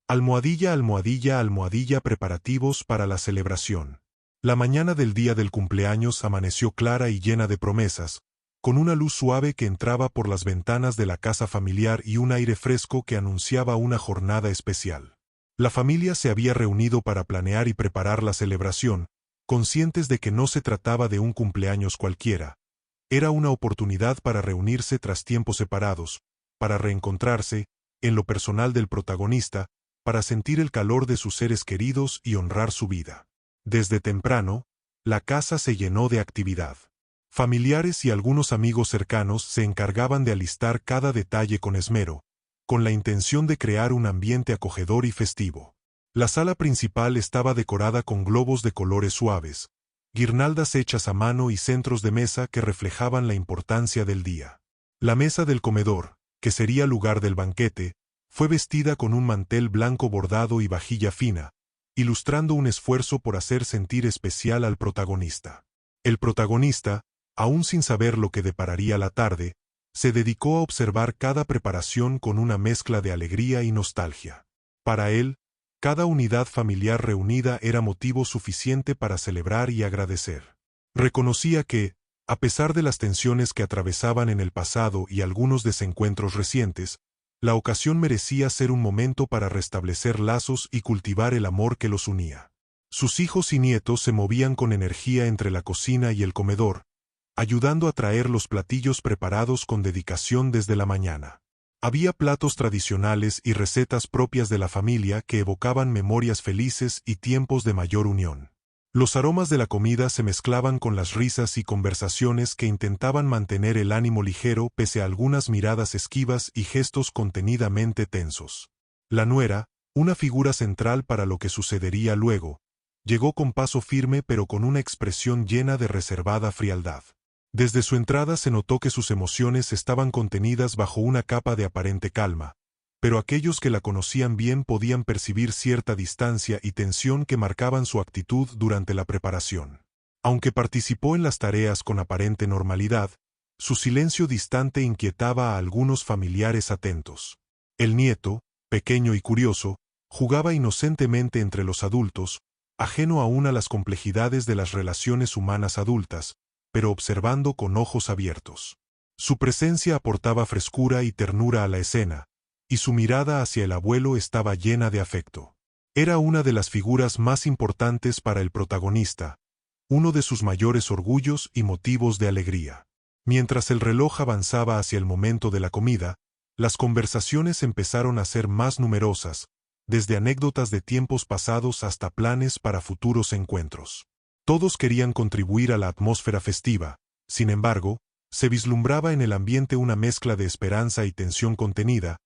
Almohadilla, almohadilla, almohadilla, preparativos para la celebración. La mañana del día del cumpleaños amaneció clara y llena de promesas, con una luz suave que entraba por las ventanas de la casa familiar y un aire fresco que anunciaba una jornada especial. La familia se había reunido para planear y preparar la celebración, conscientes de que no se trataba de un cumpleaños cualquiera. Era una oportunidad para reunirse tras tiempos separados, para reencontrarse, en lo personal del protagonista, para sentir el calor de sus seres queridos y honrar su vida. Desde temprano, la casa se llenó de actividad. Familiares y algunos amigos cercanos se encargaban de alistar cada detalle con esmero, con la intención de crear un ambiente acogedor y festivo. La sala principal estaba decorada con globos de colores suaves, guirnaldas hechas a mano y centros de mesa que reflejaban la importancia del día. La mesa del comedor, que sería lugar del banquete, fue vestida con un mantel blanco bordado y vajilla fina, ilustrando un esfuerzo por hacer sentir especial al protagonista. El protagonista, aún sin saber lo que depararía la tarde, se dedicó a observar cada preparación con una mezcla de alegría y nostalgia. Para él, cada unidad familiar reunida era motivo suficiente para celebrar y agradecer. Reconocía que, a pesar de las tensiones que atravesaban en el pasado y algunos desencuentros recientes, la ocasión merecía ser un momento para restablecer lazos y cultivar el amor que los unía. Sus hijos y nietos se movían con energía entre la cocina y el comedor, ayudando a traer los platillos preparados con dedicación desde la mañana. Había platos tradicionales y recetas propias de la familia que evocaban memorias felices y tiempos de mayor unión. Los aromas de la comida se mezclaban con las risas y conversaciones que intentaban mantener el ánimo ligero pese a algunas miradas esquivas y gestos contenidamente tensos. La nuera, una figura central para lo que sucedería luego, llegó con paso firme pero con una expresión llena de reservada frialdad. Desde su entrada se notó que sus emociones estaban contenidas bajo una capa de aparente calma, pero aquellos que la conocían bien podían percibir cierta distancia y tensión que marcaban su actitud durante la preparación. Aunque participó en las tareas con aparente normalidad, su silencio distante inquietaba a algunos familiares atentos. El nieto, pequeño y curioso, jugaba inocentemente entre los adultos, ajeno aún a las complejidades de las relaciones humanas adultas, pero observando con ojos abiertos. Su presencia aportaba frescura y ternura a la escena, y su mirada hacia el abuelo estaba llena de afecto. Era una de las figuras más importantes para el protagonista, uno de sus mayores orgullos y motivos de alegría. Mientras el reloj avanzaba hacia el momento de la comida, las conversaciones empezaron a ser más numerosas, desde anécdotas de tiempos pasados hasta planes para futuros encuentros. Todos querían contribuir a la atmósfera festiva, sin embargo, se vislumbraba en el ambiente una mezcla de esperanza y tensión contenida,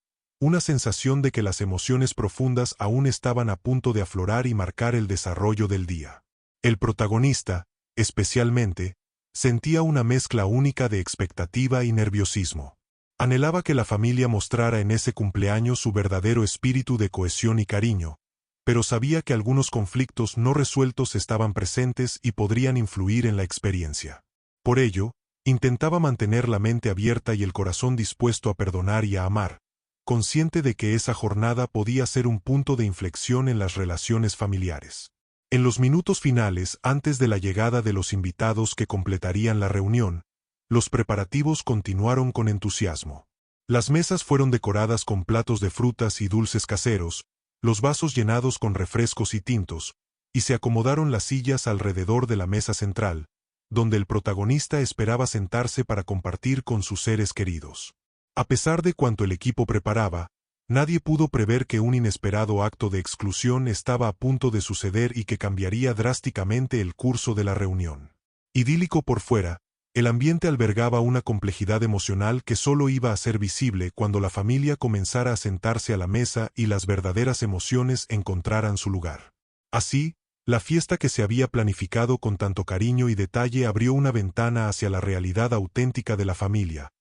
una sensación de que las emociones profundas aún estaban a punto de aflorar y marcar el desarrollo del día. El protagonista, especialmente, sentía una mezcla única de expectativa y nerviosismo. Anhelaba que la familia mostrara en ese cumpleaños su verdadero espíritu de cohesión y cariño, pero sabía que algunos conflictos no resueltos estaban presentes y podrían influir en la experiencia. Por ello, intentaba mantener la mente abierta y el corazón dispuesto a perdonar y a amar, consciente de que esa jornada podía ser un punto de inflexión en las relaciones familiares. En los minutos finales, antes de la llegada de los invitados que completarían la reunión, los preparativos continuaron con entusiasmo. Las mesas fueron decoradas con platos de frutas y dulces caseros, los vasos llenados con refrescos y tintos, y se acomodaron las sillas alrededor de la mesa central, donde el protagonista esperaba sentarse para compartir con sus seres queridos. A pesar de cuanto el equipo preparaba, nadie pudo prever que un inesperado acto de exclusión estaba a punto de suceder y que cambiaría drásticamente el curso de la reunión. Idílico por fuera, el ambiente albergaba una complejidad emocional que solo iba a ser visible cuando la familia comenzara a sentarse a la mesa y las verdaderas emociones encontraran su lugar. Así, la fiesta que se había planificado con tanto cariño y detalle abrió una ventana hacia la realidad auténtica de la familia,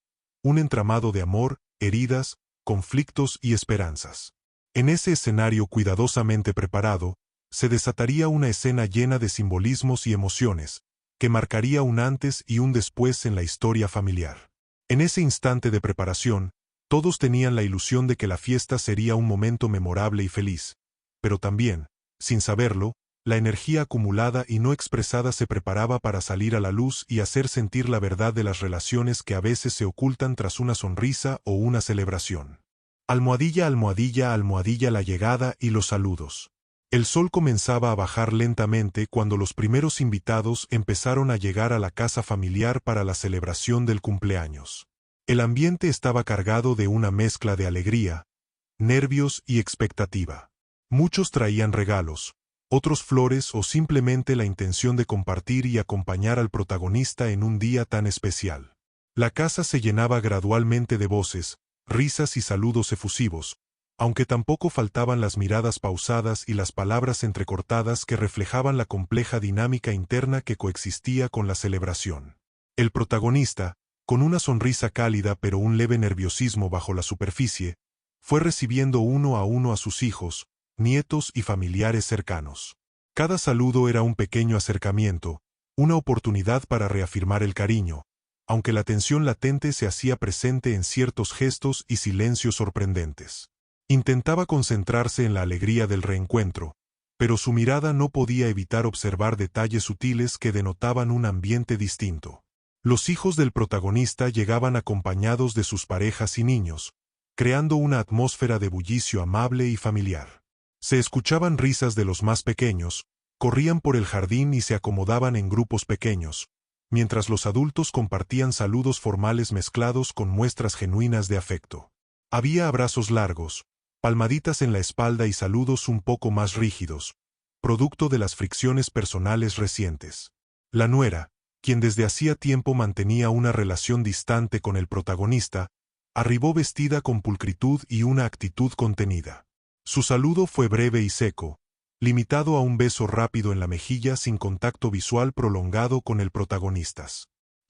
un entramado de amor, heridas, conflictos y esperanzas. En ese escenario cuidadosamente preparado, se desataría una escena llena de simbolismos y emociones, que marcaría un antes y un después en la historia familiar. En ese instante de preparación, Todos tenían la ilusión de que la fiesta sería un momento memorable y feliz, pero también, sin saberlo, la energía acumulada y no expresada se preparaba para salir a la luz y hacer sentir la verdad de las relaciones que a veces se ocultan tras una sonrisa o una celebración. Almohadilla, almohadilla, almohadilla, la llegada y los saludos. El sol comenzaba a bajar lentamente cuando los primeros invitados empezaron a llegar a la casa familiar para la celebración del cumpleaños. El ambiente estaba cargado de una mezcla de alegría, nervios y expectativa. Muchos traían regalos, otros flores o simplemente la intención de compartir y acompañar al protagonista en un día tan especial. La casa se llenaba gradualmente de voces, risas y saludos efusivos, aunque tampoco faltaban las miradas pausadas y las palabras entrecortadas que reflejaban la compleja dinámica interna que coexistía con la celebración. El protagonista, con una sonrisa cálida pero un leve nerviosismo bajo la superficie, fue recibiendo uno a sus hijos, nietos y familiares cercanos. Cada saludo era un pequeño acercamiento, una oportunidad para reafirmar el cariño, aunque la tensión latente se hacía presente en ciertos gestos y silencios sorprendentes. Intentaba concentrarse en la alegría del reencuentro, pero su mirada no podía evitar observar detalles sutiles que denotaban un ambiente distinto. Los hijos del protagonista llegaban acompañados de sus parejas y niños, creando una atmósfera de bullicio amable y familiar. Se escuchaban risas de los más pequeños, corrían por el jardín y se acomodaban en grupos pequeños, mientras los adultos compartían saludos formales mezclados con muestras genuinas de afecto. Había abrazos largos, palmaditas en la espalda y saludos un poco más rígidos, producto de las fricciones personales recientes. La nuera, quien desde hacía tiempo mantenía una relación distante con el protagonista, arribó vestida con pulcritud y una actitud contenida. Su saludo fue breve y seco, limitado a un beso rápido en la mejilla sin contacto visual prolongado con el protagonista.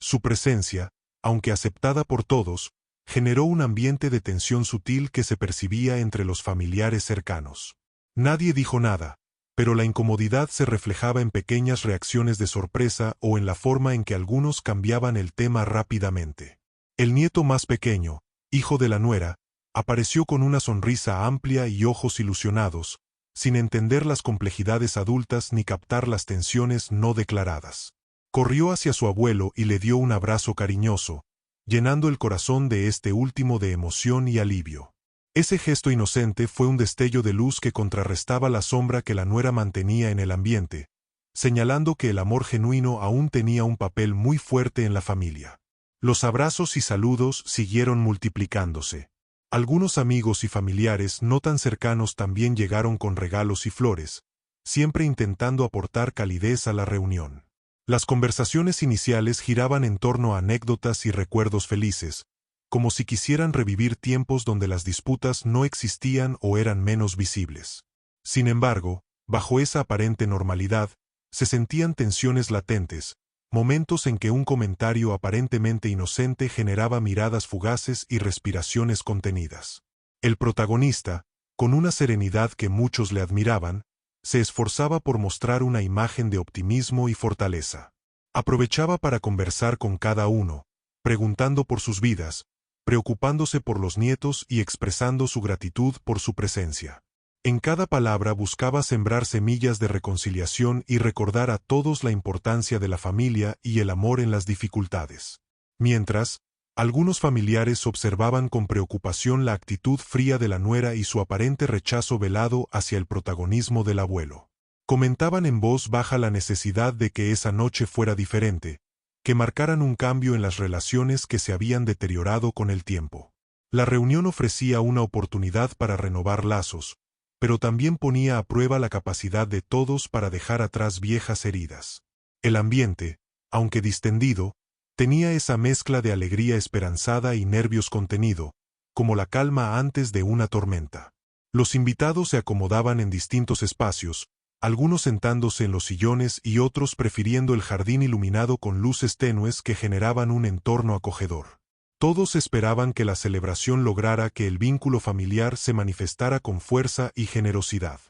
Su presencia, aunque aceptada por todos, generó un ambiente de tensión sutil que se percibía entre los familiares cercanos. Nadie dijo nada, pero la incomodidad se reflejaba en pequeñas reacciones de sorpresa o en la forma en que algunos cambiaban el tema rápidamente. El nieto más pequeño, hijo de la nuera, apareció con una sonrisa amplia y ojos ilusionados, sin entender las complejidades adultas ni captar las tensiones no declaradas. Corrió hacia su abuelo y le dio un abrazo cariñoso, llenando el corazón de este último de emoción y alivio. Ese gesto inocente fue un destello de luz que contrarrestaba la sombra que la nuera mantenía en el ambiente, señalando que el amor genuino aún tenía un papel muy fuerte en la familia. Los abrazos y saludos siguieron multiplicándose. Algunos amigos y familiares no tan cercanos también llegaron con regalos y flores, siempre intentando aportar calidez a la reunión. Las conversaciones iniciales giraban en torno a anécdotas y recuerdos felices, como si quisieran revivir tiempos donde las disputas no existían o eran menos visibles. Sin embargo, bajo esa aparente normalidad, se sentían tensiones latentes, momentos en que un comentario aparentemente inocente generaba miradas fugaces y respiraciones contenidas. El protagonista, con una serenidad que muchos le admiraban, se esforzaba por mostrar una imagen de optimismo y fortaleza. Aprovechaba para conversar con cada uno, preguntando por sus vidas, preocupándose por los nietos y expresando su gratitud por su presencia. En cada palabra buscaba sembrar semillas de reconciliación y recordar a todos la importancia de la familia y el amor en las dificultades. Mientras, algunos familiares observaban con preocupación la actitud fría de la nuera y su aparente rechazo velado hacia el protagonismo del abuelo. Comentaban en voz baja la necesidad de que esa noche fuera diferente, que marcaran un cambio en las relaciones que se habían deteriorado con el tiempo. La reunión ofrecía una oportunidad para renovar lazos, pero también ponía a prueba la capacidad de todos para dejar atrás viejas heridas. El ambiente, aunque distendido, tenía esa mezcla de alegría esperanzada y nervios contenido, como la calma antes de una tormenta. Los invitados se acomodaban en distintos espacios, algunos sentándose en los sillones y otros prefiriendo el jardín iluminado con luces tenues que generaban un entorno acogedor. Todos esperaban que la celebración lograra que el vínculo familiar se manifestara con fuerza y generosidad.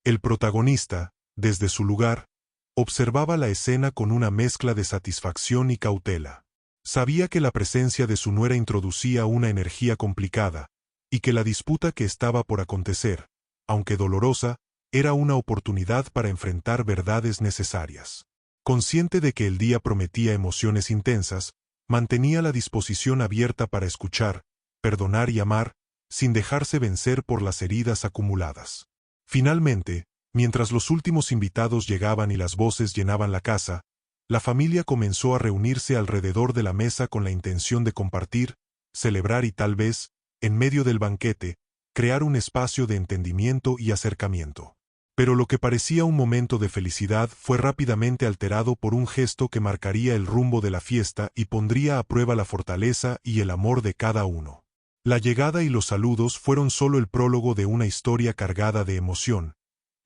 El protagonista, desde su lugar, observaba la escena con una mezcla de satisfacción y cautela. Sabía que la presencia de su nuera introducía una energía complicada, y que la disputa que estaba por acontecer, aunque dolorosa, era una oportunidad para enfrentar verdades necesarias. Consciente de que el día prometía emociones intensas, mantenía la disposición abierta para escuchar, perdonar y amar, sin dejarse vencer por las heridas acumuladas. Finalmente, mientras los últimos invitados llegaban y las voces llenaban la casa, la familia comenzó a reunirse alrededor de la mesa con la intención de compartir, celebrar y tal vez, en medio del banquete, crear un espacio de entendimiento y acercamiento. Pero lo que parecía un momento de felicidad fue rápidamente alterado por un gesto que marcaría el rumbo de la fiesta y pondría a prueba la fortaleza y el amor de cada uno. La llegada y los saludos fueron solo el prólogo de una historia cargada de emoción,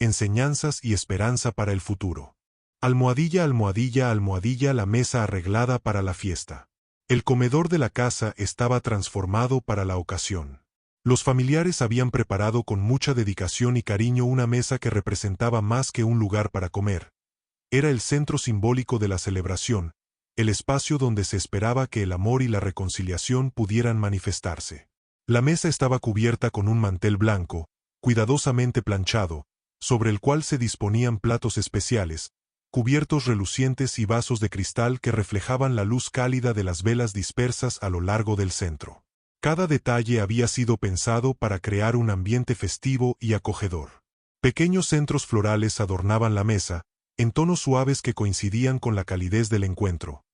enseñanzas y esperanza para el futuro. Almohadilla, almohadilla, almohadilla, la mesa arreglada para la fiesta. El comedor de la casa estaba transformado para la ocasión. Los familiares habían preparado con mucha dedicación y cariño una mesa que representaba más que un lugar para comer. Era el centro simbólico de la celebración, el espacio donde se esperaba que el amor y la reconciliación pudieran manifestarse. La mesa estaba cubierta con un mantel blanco, cuidadosamente planchado, sobre el cual se disponían platos especiales, cubiertos relucientes y vasos de cristal que reflejaban la luz cálida de las velas dispersas a lo largo del centro. Cada detalle había sido pensado para crear un ambiente festivo y acogedor. Pequeños centros florales adornaban la mesa, en tonos suaves que coincidían con la calidez del encuentro.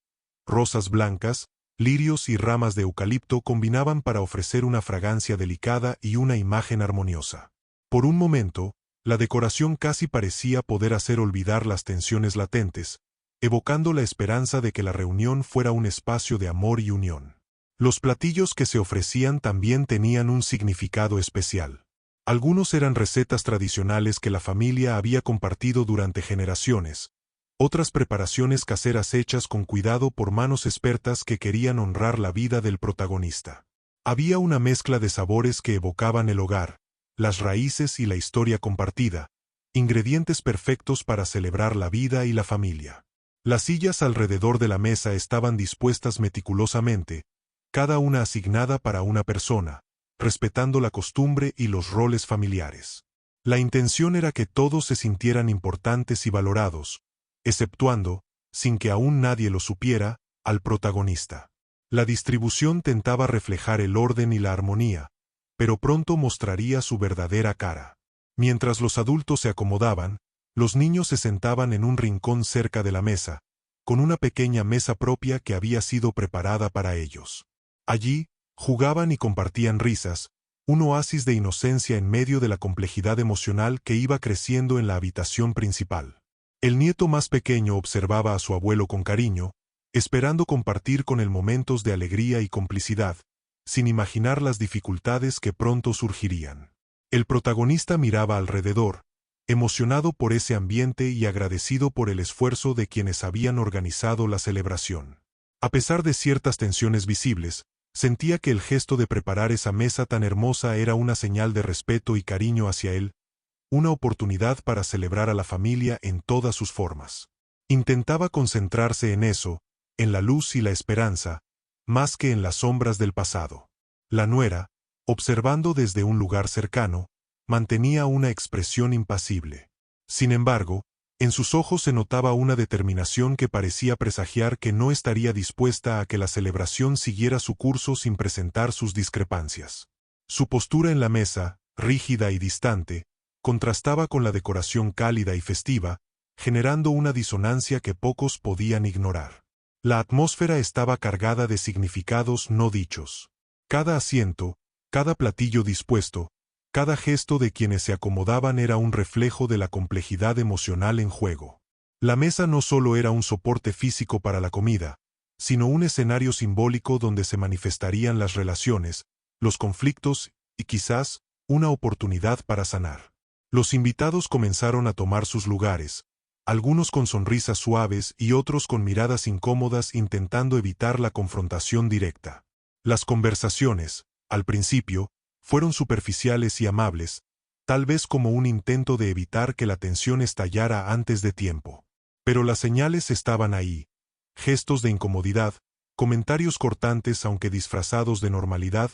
Rosas blancas, lirios y ramas de eucalipto combinaban para ofrecer una fragancia delicada y una imagen armoniosa. Por un momento, la decoración casi parecía poder hacer olvidar las tensiones latentes, evocando la esperanza de que la reunión fuera un espacio de amor y unión. Los platillos que se ofrecían también tenían un significado especial. Algunos eran recetas tradicionales que la familia había compartido durante generaciones, otras preparaciones caseras hechas con cuidado por manos expertas que querían honrar la vida del protagonista. Había una mezcla de sabores que evocaban el hogar, las raíces y la historia compartida, ingredientes perfectos para celebrar la vida y la familia. Las sillas alrededor de la mesa estaban dispuestas meticulosamente, cada una asignada para una persona, respetando la costumbre y los roles familiares. La intención era que todos se sintieran importantes y valorados, exceptuando, sin que aún nadie lo supiera, al protagonista. La distribución tentaba reflejar el orden y la armonía, pero pronto mostraría su verdadera cara. Mientras los adultos se acomodaban, los niños se sentaban en un rincón cerca de la mesa, con una pequeña mesa propia que había sido preparada para ellos. Allí, jugaban y compartían risas, un oasis de inocencia en medio de la complejidad emocional que iba creciendo en la habitación principal. El nieto más pequeño observaba a su abuelo con cariño, esperando compartir con él momentos de alegría y complicidad, sin imaginar las dificultades que pronto surgirían. El protagonista miraba alrededor, emocionado por ese ambiente y agradecido por el esfuerzo de quienes habían organizado la celebración. A pesar de ciertas tensiones visibles, sentía que el gesto de preparar esa mesa tan hermosa era una señal de respeto y cariño hacia él, una oportunidad para celebrar a la familia en todas sus formas. Intentaba concentrarse en eso, en la luz y la esperanza, más que en las sombras del pasado. La nuera, observando desde un lugar cercano, mantenía una expresión impasible. Sin embargo, en sus ojos se notaba una determinación que parecía presagiar que no estaría dispuesta a que la celebración siguiera su curso sin presentar sus discrepancias. Su postura en la mesa, rígida y distante, contrastaba con la decoración cálida y festiva, generando una disonancia que pocos podían ignorar. La atmósfera estaba cargada de significados no dichos. Cada asiento, cada platillo dispuesto, cada gesto de quienes se acomodaban era un reflejo de la complejidad emocional en juego. La mesa no solo era un soporte físico para la comida, sino un escenario simbólico donde se manifestarían las relaciones, los conflictos y quizás una oportunidad para sanar. Los invitados comenzaron a tomar sus lugares, algunos con sonrisas suaves y otros con miradas incómodas intentando evitar la confrontación directa. Las conversaciones, al principio, fueron superficiales y amables, tal vez como un intento de evitar que la tensión estallara antes de tiempo. Pero las señales estaban ahí, gestos de incomodidad, comentarios cortantes aunque disfrazados de normalidad,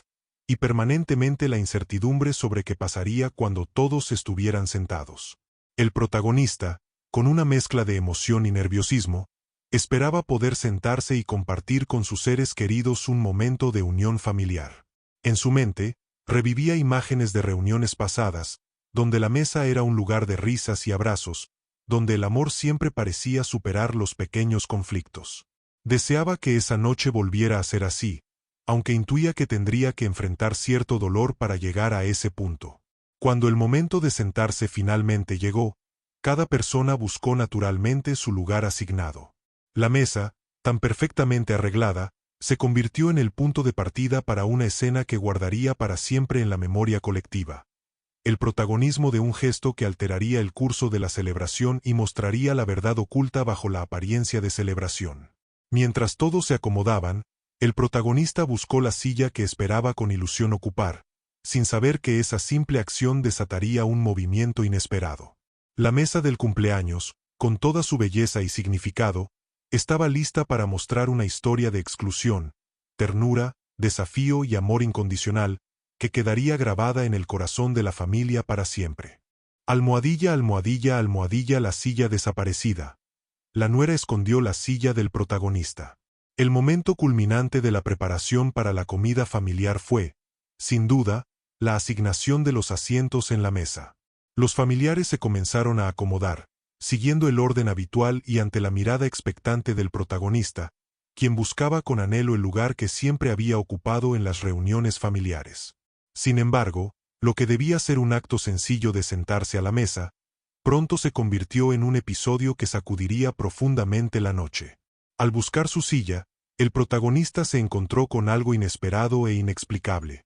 y permanentemente la incertidumbre sobre qué pasaría cuando todos estuvieran sentados. El protagonista, con una mezcla de emoción y nerviosismo, esperaba poder sentarse y compartir con sus seres queridos un momento de unión familiar. En su mente, revivía imágenes de reuniones pasadas, donde la mesa era un lugar de risas y abrazos, donde el amor siempre parecía superar los pequeños conflictos. Deseaba que esa noche volviera a ser así, aunque intuía que tendría que enfrentar cierto dolor para llegar a ese punto. Cuando el momento de sentarse finalmente llegó, cada persona buscó naturalmente su lugar asignado. La mesa, tan perfectamente arreglada, se convirtió en el punto de partida para una escena que guardaría para siempre en la memoria colectiva. El protagonismo de un gesto que alteraría el curso de la celebración y mostraría la verdad oculta bajo la apariencia de celebración. Mientras todos se acomodaban, el protagonista buscó la silla que esperaba con ilusión ocupar, sin saber que esa simple acción desataría un movimiento inesperado. La mesa del cumpleaños, con toda su belleza y significado, estaba lista para mostrar una historia de exclusión, ternura, desafío y amor incondicional, que quedaría grabada en el corazón de la familia para siempre. Almohadilla, almohadilla, almohadilla, la silla desaparecida. La nuera escondió la silla del protagonista. El momento culminante de la preparación para la comida familiar fue, sin duda, la asignación de los asientos en la mesa. Los familiares se comenzaron a acomodar, siguiendo el orden habitual y ante la mirada expectante del protagonista, quien buscaba con anhelo el lugar que siempre había ocupado en las reuniones familiares. Sin embargo, lo que debía ser un acto sencillo de sentarse a la mesa, pronto se convirtió en un episodio que sacudiría profundamente la noche. Al buscar su silla, el protagonista se encontró con algo inesperado e inexplicable.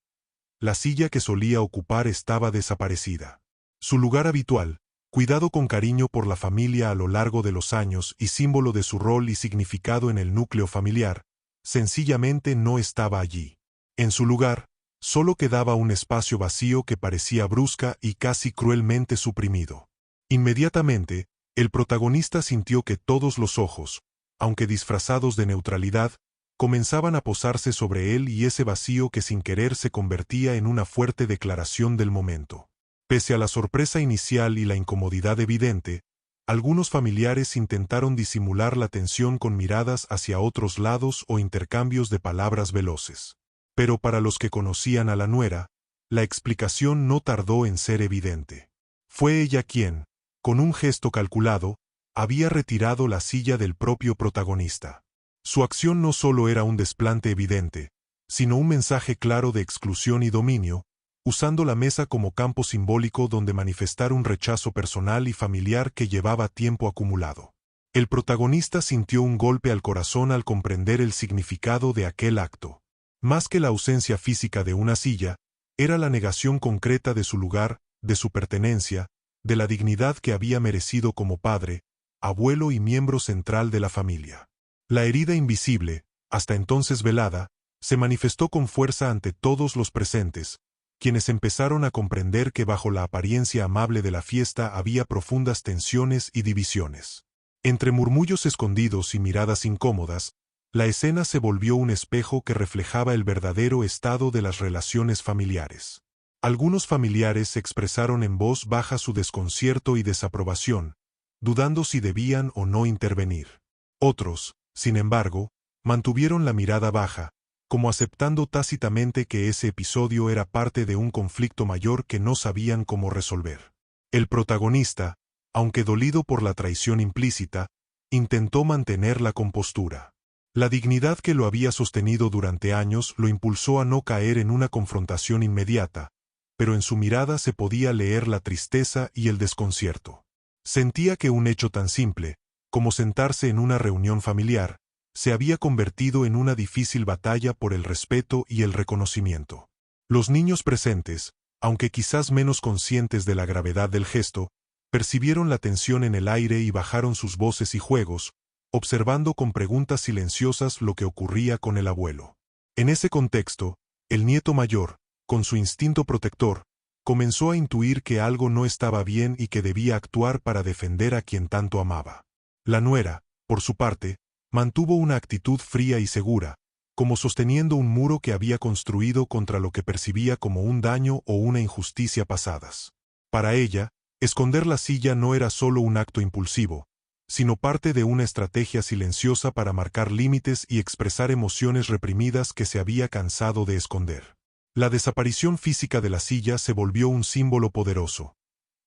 La silla que solía ocupar estaba desaparecida. Su lugar habitual, cuidado con cariño por la familia a lo largo de los años y símbolo de su rol y significado en el núcleo familiar, sencillamente no estaba allí. En su lugar, solo quedaba un espacio vacío que parecía brusca y casi cruelmente suprimido. Inmediatamente, el protagonista sintió que todos los ojos, aunque disfrazados de neutralidad, comenzaban a posarse sobre él y ese vacío que sin querer se convertía en una fuerte declaración del momento. Pese a la sorpresa inicial y la incomodidad evidente, algunos familiares intentaron disimular la tensión con miradas hacia otros lados o intercambios de palabras veloces. Pero para los que conocían a la nuera, la explicación no tardó en ser evidente. Fue ella quien, con un gesto calculado, había retirado la silla del propio protagonista. Su acción no solo era un desplante evidente, sino un mensaje claro de exclusión y dominio, usando la mesa como campo simbólico donde manifestar un rechazo personal y familiar que llevaba tiempo acumulado. El protagonista sintió un golpe al corazón al comprender el significado de aquel acto. Más que la ausencia física de una silla, era la negación concreta de su lugar, de su pertenencia, de la dignidad que había merecido como padre, abuelo y miembro central de la familia. La herida invisible, hasta entonces velada, se manifestó con fuerza ante todos los presentes, quienes empezaron a comprender que bajo la apariencia amable de la fiesta había profundas tensiones y divisiones. Entre murmullos escondidos y miradas incómodas, la escena se volvió un espejo que reflejaba el verdadero estado de las relaciones familiares. Algunos familiares expresaron en voz baja su desconcierto y desaprobación, dudando si debían o no intervenir. Otros, sin embargo, mantuvieron la mirada baja, como aceptando tácitamente que ese episodio era parte de un conflicto mayor que no sabían cómo resolver. El protagonista, aunque dolido por la traición implícita, intentó mantener la compostura. La dignidad que lo había sostenido durante años lo impulsó a no caer en una confrontación inmediata, pero en su mirada se podía leer la tristeza y el desconcierto. Sentía que un hecho tan simple, como sentarse en una reunión familiar, se había convertido en una difícil batalla por el respeto y el reconocimiento. Los niños presentes, aunque quizás menos conscientes de la gravedad del gesto, percibieron la tensión en el aire y bajaron sus voces y juegos, observando con preguntas silenciosas lo que ocurría con el abuelo. En ese contexto, el nieto mayor, con su instinto protector, comenzó a intuir que algo no estaba bien y que debía actuar para defender a quien tanto amaba. La nuera, por su parte, mantuvo una actitud fría y segura, como sosteniendo un muro que había construido contra lo que percibía como un daño o una injusticia pasadas. Para ella, esconder la silla no era solo un acto impulsivo, sino parte de una estrategia silenciosa para marcar límites y expresar emociones reprimidas que se había cansado de esconder. La desaparición física de la silla se volvió un símbolo poderoso.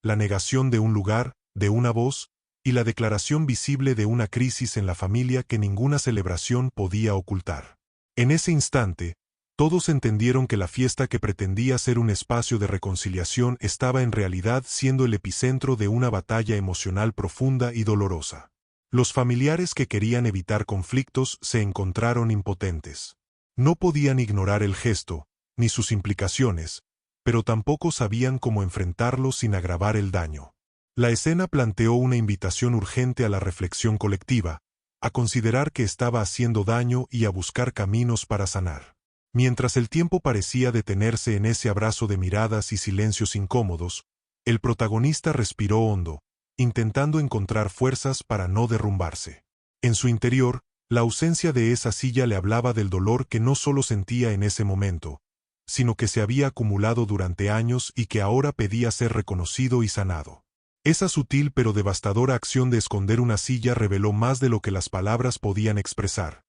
La negación de un lugar, de una voz, y la declaración visible de una crisis en la familia que ninguna celebración podía ocultar. En ese instante, todos entendieron que la fiesta que pretendía ser un espacio de reconciliación estaba en realidad siendo el epicentro de una batalla emocional profunda y dolorosa. Los familiares que querían evitar conflictos se encontraron impotentes. No podían ignorar el gesto, ni sus implicaciones, pero tampoco sabían cómo enfrentarlo sin agravar el daño. La escena planteó una invitación urgente a la reflexión colectiva, a considerar que estaba haciendo daño y a buscar caminos para sanar. Mientras el tiempo parecía detenerse en ese abrazo de miradas y silencios incómodos, el protagonista respiró hondo, intentando encontrar fuerzas para no derrumbarse. En su interior, la ausencia de esa silla le hablaba del dolor que no solo sentía en ese momento, sino que se había acumulado durante años y que ahora pedía ser reconocido y sanado. Esa sutil pero devastadora acción de esconder una silla reveló más de lo que las palabras podían expresar.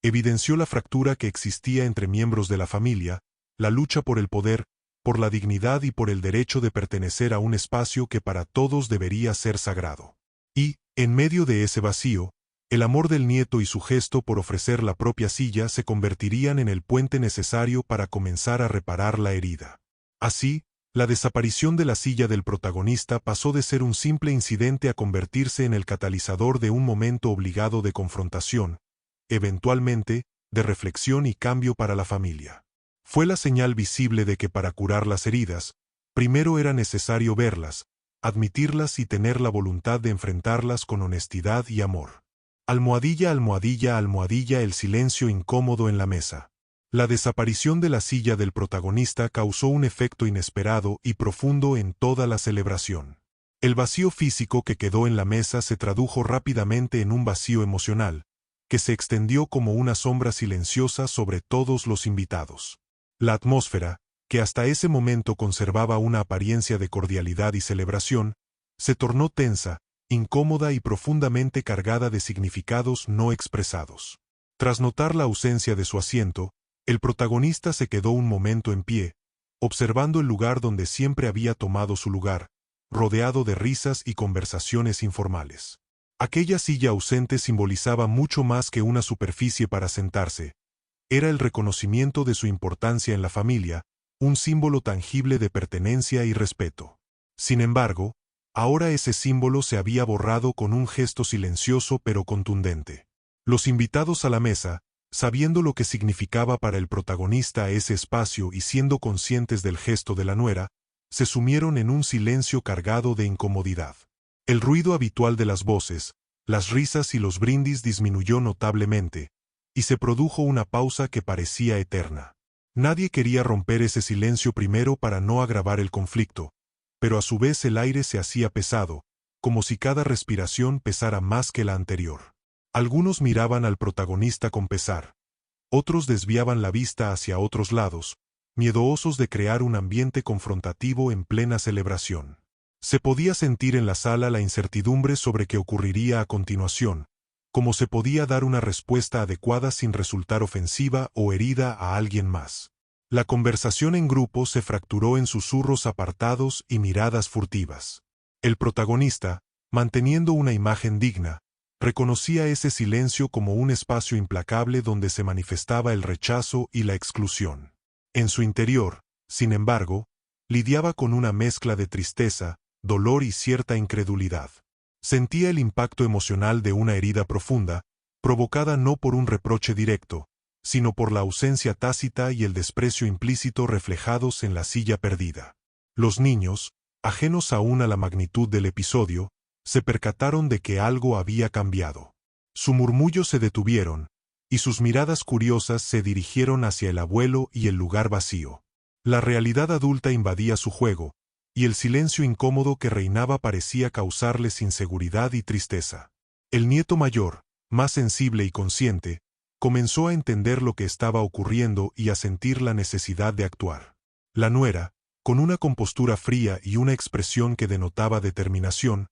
Evidenció la fractura que existía entre miembros de la familia, la lucha por el poder, por la dignidad y por el derecho de pertenecer a un espacio que para todos debería ser sagrado. Y, en medio de ese vacío, el amor del nieto y su gesto por ofrecer la propia silla se convertirían en el puente necesario para comenzar a reparar la herida. Así, la desaparición de la silla del protagonista pasó de ser un simple incidente a convertirse en el catalizador de un momento obligado de confrontación, eventualmente, de reflexión y cambio para la familia. Fue la señal visible de que para curar las heridas, primero era necesario verlas, admitirlas y tener la voluntad de enfrentarlas con honestidad y amor. Almohadilla, almohadilla, almohadilla, el silencio incómodo en la mesa. La desaparición de la silla del protagonista causó un efecto inesperado y profundo en toda la celebración. El vacío físico que quedó en la mesa se tradujo rápidamente en un vacío emocional, que se extendió como una sombra silenciosa sobre todos los invitados. La atmósfera, que hasta ese momento conservaba una apariencia de cordialidad y celebración, se tornó tensa, incómoda y profundamente cargada de significados no expresados. Tras notar la ausencia de su asiento, el protagonista se quedó un momento en pie, observando el lugar donde siempre había tomado su lugar, rodeado de risas y conversaciones informales. Aquella silla ausente simbolizaba mucho más que una superficie para sentarse. Era el reconocimiento de su importancia en la familia, un símbolo tangible de pertenencia y respeto. Sin embargo, ahora ese símbolo se había borrado con un gesto silencioso pero contundente. Los invitados a la mesa, sabiendo lo que significaba para el protagonista ese espacio y siendo conscientes del gesto de la nuera, se sumieron en un silencio cargado de incomodidad. El ruido habitual de las voces, las risas y los brindis disminuyó notablemente, y se produjo una pausa que parecía eterna. Nadie quería romper ese silencio primero para no agravar el conflicto, pero a su vez el aire se hacía pesado, como si cada respiración pesara más que la anterior. Algunos miraban al protagonista con pesar. Otros desviaban la vista hacia otros lados, miedosos de crear un ambiente confrontativo en plena celebración. Se podía sentir en la sala la incertidumbre sobre qué ocurriría a continuación, como se podía dar una respuesta adecuada sin resultar ofensiva o herida a alguien más. La conversación en grupo se fracturó en susurros apartados y miradas furtivas. El protagonista, manteniendo una imagen digna, reconocía ese silencio como un espacio implacable donde se manifestaba el rechazo y la exclusión. En su interior, sin embargo, lidiaba con una mezcla de tristeza, dolor y cierta incredulidad. Sentía el impacto emocional de una herida profunda, provocada no por un reproche directo, sino por la ausencia tácita y el desprecio implícito reflejados en la silla perdida. Los niños, ajenos aún a la magnitud del episodio, se percataron de que algo había cambiado. Su murmullo se detuvieron, y sus miradas curiosas se dirigieron hacia el abuelo y el lugar vacío. La realidad adulta invadía su juego, y el silencio incómodo que reinaba parecía causarles inseguridad y tristeza. El nieto mayor, más sensible y consciente, comenzó a entender lo que estaba ocurriendo y a sentir la necesidad de actuar. La nuera, con una compostura fría y una expresión que denotaba determinación,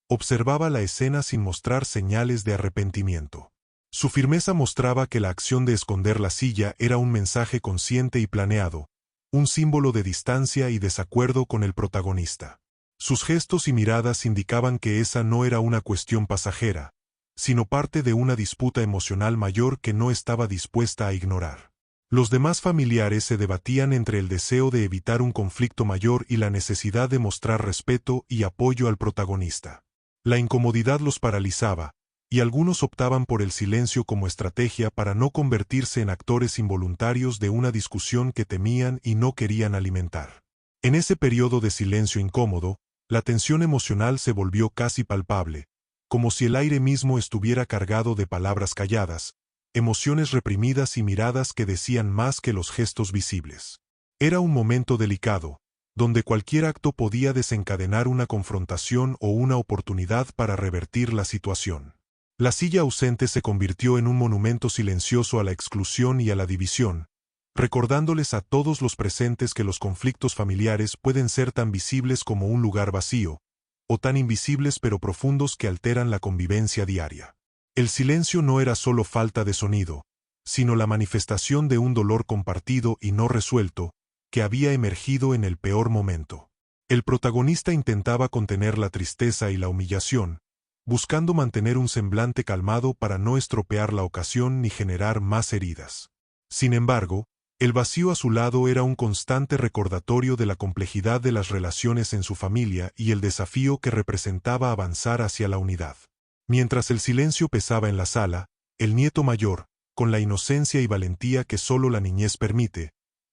observaba la escena sin mostrar señales de arrepentimiento. Su firmeza mostraba que la acción de esconder la silla era un mensaje consciente y planeado, un símbolo de distancia y desacuerdo con el protagonista. Sus gestos y miradas indicaban que esa no era una cuestión pasajera, sino parte de una disputa emocional mayor que no estaba dispuesta a ignorar. Los demás familiares se debatían entre el deseo de evitar un conflicto mayor y la necesidad de mostrar respeto y apoyo al protagonista. La incomodidad los paralizaba, y algunos optaban por el silencio como estrategia para no convertirse en actores involuntarios de una discusión que temían y no querían alimentar. En ese periodo de silencio incómodo, la tensión emocional se volvió casi palpable, como si el aire mismo estuviera cargado de palabras calladas, emociones reprimidas y miradas que decían más que los gestos visibles. Era un momento delicado, donde cualquier acto podía desencadenar una confrontación o una oportunidad para revertir la situación. La silla ausente se convirtió en un monumento silencioso a la exclusión y a la división, recordándoles a todos los presentes que los conflictos familiares pueden ser tan visibles como un lugar vacío, o tan invisibles pero profundos que alteran la convivencia diaria. El silencio no era solo falta de sonido, sino la manifestación de un dolor compartido y no resuelto, que había emergido en el peor momento. El protagonista intentaba contener la tristeza y la humillación, buscando mantener un semblante calmado para no estropear la ocasión ni generar más heridas. Sin embargo, el vacío a su lado era un constante recordatorio de la complejidad de las relaciones en su familia y el desafío que representaba avanzar hacia la unidad. Mientras el silencio pesaba en la sala, el nieto mayor, con la inocencia y valentía que solo la niñez permite,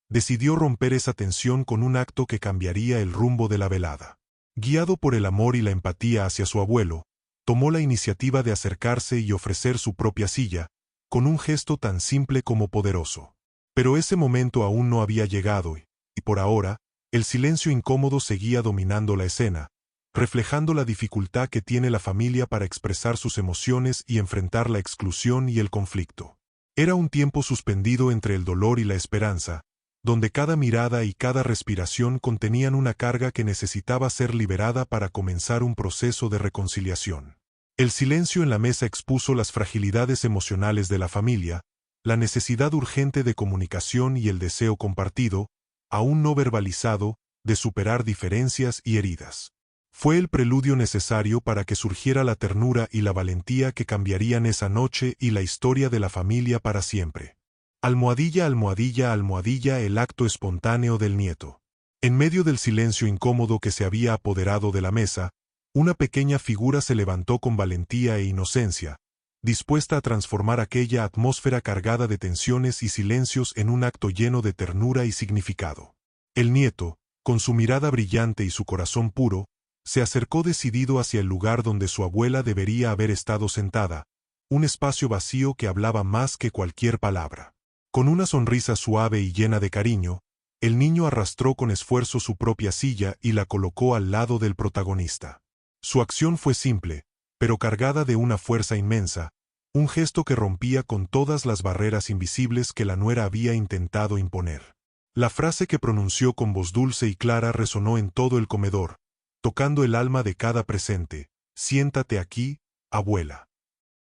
decidió romper esa tensión con un acto que cambiaría el rumbo de la velada. Guiado por el amor y la empatía hacia su abuelo, tomó la iniciativa de acercarse y ofrecer su propia silla, con un gesto tan simple como poderoso. Pero ese momento aún no había llegado y por ahora, el silencio incómodo seguía dominando la escena, reflejando la dificultad que tiene la familia para expresar sus emociones y enfrentar la exclusión y el conflicto. Era un tiempo suspendido entre el dolor y la esperanza, donde cada mirada y cada respiración contenían una carga que necesitaba ser liberada para comenzar un proceso de reconciliación. El silencio en la mesa expuso las fragilidades emocionales de la familia, la necesidad urgente de comunicación y el deseo compartido, aún no verbalizado, de superar diferencias y heridas. Fue el preludio necesario para que surgiera la ternura y la valentía que cambiarían esa noche y la historia de la familia para siempre. Almohadilla, almohadilla, almohadilla, el acto espontáneo del nieto. En medio del silencio incómodo que se había apoderado de la mesa, una pequeña figura se levantó con valentía e inocencia, dispuesta a transformar aquella atmósfera cargada de tensiones y silencios en un acto lleno de ternura y significado. El nieto, con su mirada brillante y su corazón puro, se acercó decidido hacia el lugar donde su abuela debería haber estado sentada, un espacio vacío que hablaba más que cualquier palabra. Con una sonrisa suave y llena de cariño, el niño arrastró con esfuerzo su propia silla y la colocó al lado del protagonista. Su acción fue simple, pero cargada de una fuerza inmensa, un gesto que rompía con todas las barreras invisibles que la nuera había intentado imponer. La frase que pronunció con voz dulce y clara resonó en todo el comedor, tocando el alma de cada presente: «Siéntate aquí, abuela».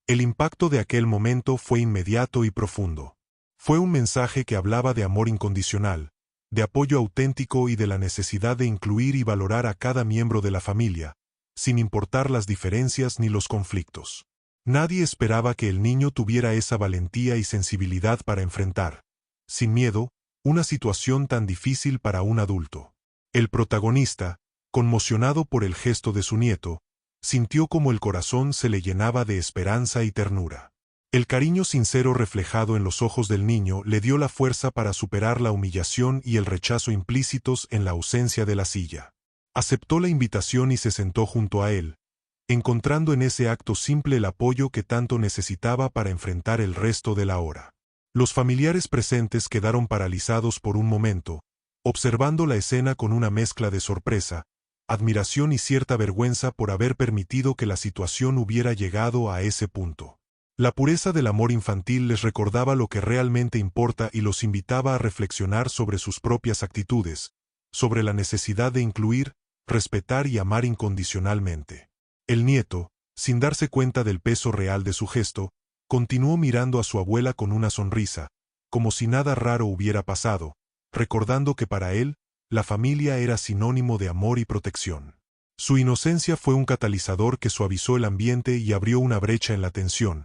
El impacto de aquel momento fue inmediato y profundo. Fue un mensaje que hablaba de amor incondicional, de apoyo auténtico y de la necesidad de incluir y valorar a cada miembro de la familia, sin importar las diferencias ni los conflictos. Nadie esperaba que el niño tuviera esa valentía y sensibilidad para enfrentar, sin miedo, una situación tan difícil para un adulto. El protagonista, conmocionado por el gesto de su nieto, sintió como el corazón se le llenaba de esperanza y ternura. El cariño sincero reflejado en los ojos del niño le dio la fuerza para superar la humillación y el rechazo implícitos en la ausencia de la silla. Aceptó la invitación y se sentó junto a él, encontrando en ese acto simple el apoyo que tanto necesitaba para enfrentar el resto de la hora. Los familiares presentes quedaron paralizados por un momento, observando la escena con una mezcla de sorpresa, admiración y cierta vergüenza por haber permitido que la situación hubiera llegado a ese punto. La pureza del amor infantil les recordaba lo que realmente importa y los invitaba a reflexionar sobre sus propias actitudes, sobre la necesidad de incluir, respetar y amar incondicionalmente. El nieto, sin darse cuenta del peso real de su gesto, continuó mirando a su abuela con una sonrisa, como si nada raro hubiera pasado, recordando que para él, la familia era sinónimo de amor y protección. Su inocencia fue un catalizador que suavizó el ambiente y abrió una brecha en la tensión,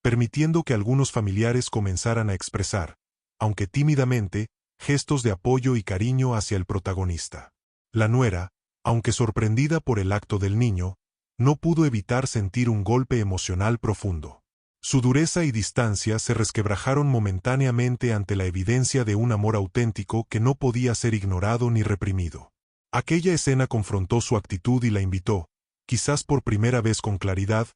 permitiendo que algunos familiares comenzaran a expresar, aunque tímidamente, gestos de apoyo y cariño hacia el protagonista. La nuera, aunque sorprendida por el acto del niño, no pudo evitar sentir un golpe emocional profundo. Su dureza y distancia se resquebrajaron momentáneamente ante la evidencia de un amor auténtico que no podía ser ignorado ni reprimido. Aquella escena confrontó su actitud y la invitó, quizás por primera vez con claridad,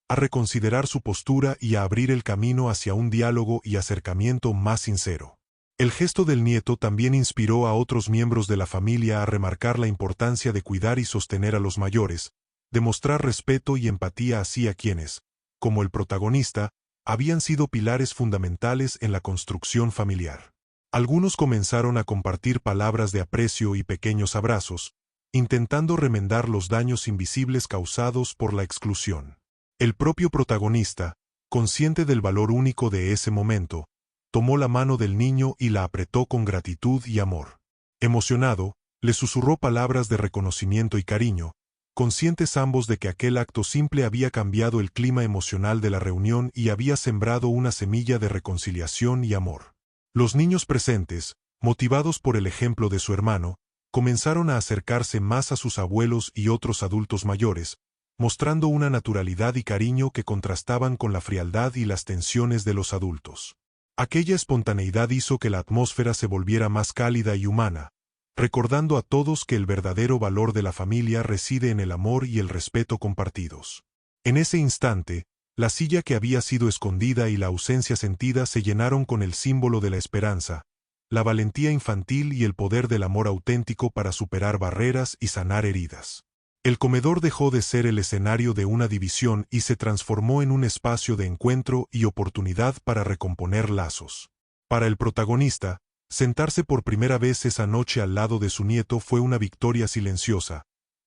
a reconsiderar su postura y a abrir el camino hacia un diálogo y acercamiento más sincero. El gesto del nieto también inspiró a otros miembros de la familia a remarcar la importancia de cuidar y sostener a los mayores, demostrar respeto y empatía hacia quienes, como el protagonista, habían sido pilares fundamentales en la construcción familiar. Algunos comenzaron a compartir palabras de aprecio y pequeños abrazos, intentando remendar los daños invisibles causados por la exclusión. El propio protagonista, consciente del valor único de ese momento, tomó la mano del niño y la apretó con gratitud y amor. Emocionado, le susurró palabras de reconocimiento y cariño, conscientes ambos de que aquel acto simple había cambiado el clima emocional de la reunión y había sembrado una semilla de reconciliación y amor. Los niños presentes, motivados por el ejemplo de su hermano, comenzaron a acercarse más a sus abuelos y otros adultos mayores, mostrando una naturalidad y cariño que contrastaban con la frialdad y las tensiones de los adultos. Aquella espontaneidad hizo que la atmósfera se volviera más cálida y humana, recordando a todos que el verdadero valor de la familia reside en el amor y el respeto compartidos. En ese instante, la silla que había sido escondida y la ausencia sentida se llenaron con el símbolo de la esperanza, la valentía infantil y el poder del amor auténtico para superar barreras y sanar heridas. El comedor dejó de ser el escenario de una división y se transformó en un espacio de encuentro y oportunidad para recomponer lazos. Para el protagonista, sentarse por primera vez esa noche al lado de su nieto fue una victoria silenciosa,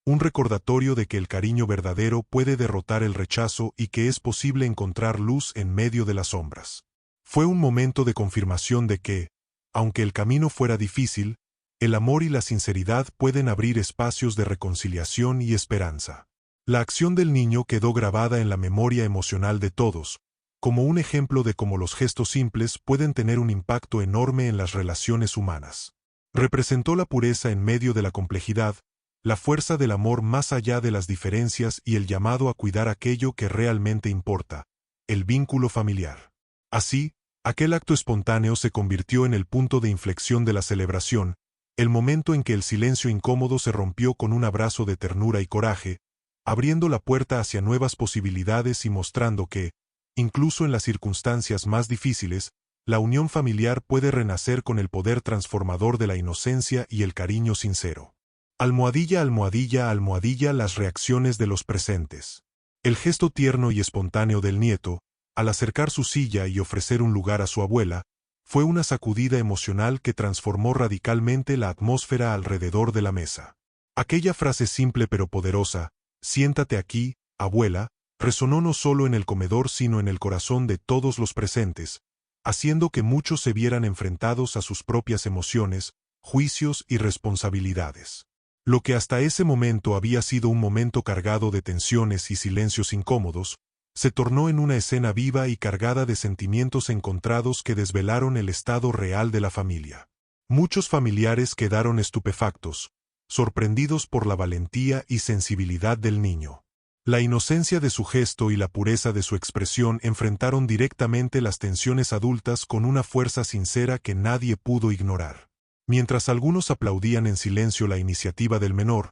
un recordatorio de que el cariño verdadero puede derrotar el rechazo y que es posible encontrar luz en medio de las sombras. Fue un momento de confirmación de que, aunque el camino fuera difícil, el amor y la sinceridad pueden abrir espacios de reconciliación y esperanza. La acción del niño quedó grabada en la memoria emocional de todos, como un ejemplo de cómo los gestos simples pueden tener un impacto enorme en las relaciones humanas. Representó la pureza en medio de la complejidad, la fuerza del amor más allá de las diferencias y el llamado a cuidar aquello que realmente importa, el vínculo familiar. Así, aquel acto espontáneo se convirtió en el punto de inflexión de la celebración, el momento en que el silencio incómodo se rompió con un abrazo de ternura y coraje, abriendo la puerta hacia nuevas posibilidades y mostrando que, incluso en las circunstancias más difíciles, la unión familiar puede renacer con el poder transformador de la inocencia y el cariño sincero. Almohadilla, almohadilla, almohadilla las reacciones de los presentes. El gesto tierno y espontáneo del nieto, al acercar su silla y ofrecer un lugar a su abuela, fue una sacudida emocional que transformó radicalmente la atmósfera alrededor de la mesa. Aquella frase simple pero poderosa, «Siéntate aquí, abuela», resonó no solo en el comedor sino en el corazón de todos los presentes, haciendo que muchos se vieran enfrentados a sus propias emociones, juicios y responsabilidades. Lo que hasta ese momento había sido un momento cargado de tensiones y silencios incómodos, se tornó en una escena viva y cargada de sentimientos encontrados que desvelaron el estado real de la familia. Muchos familiares quedaron estupefactos, sorprendidos por la valentía y sensibilidad del niño. La inocencia de su gesto y la pureza de su expresión enfrentaron directamente las tensiones adultas con una fuerza sincera que nadie pudo ignorar. Mientras algunos aplaudían en silencio la iniciativa del menor,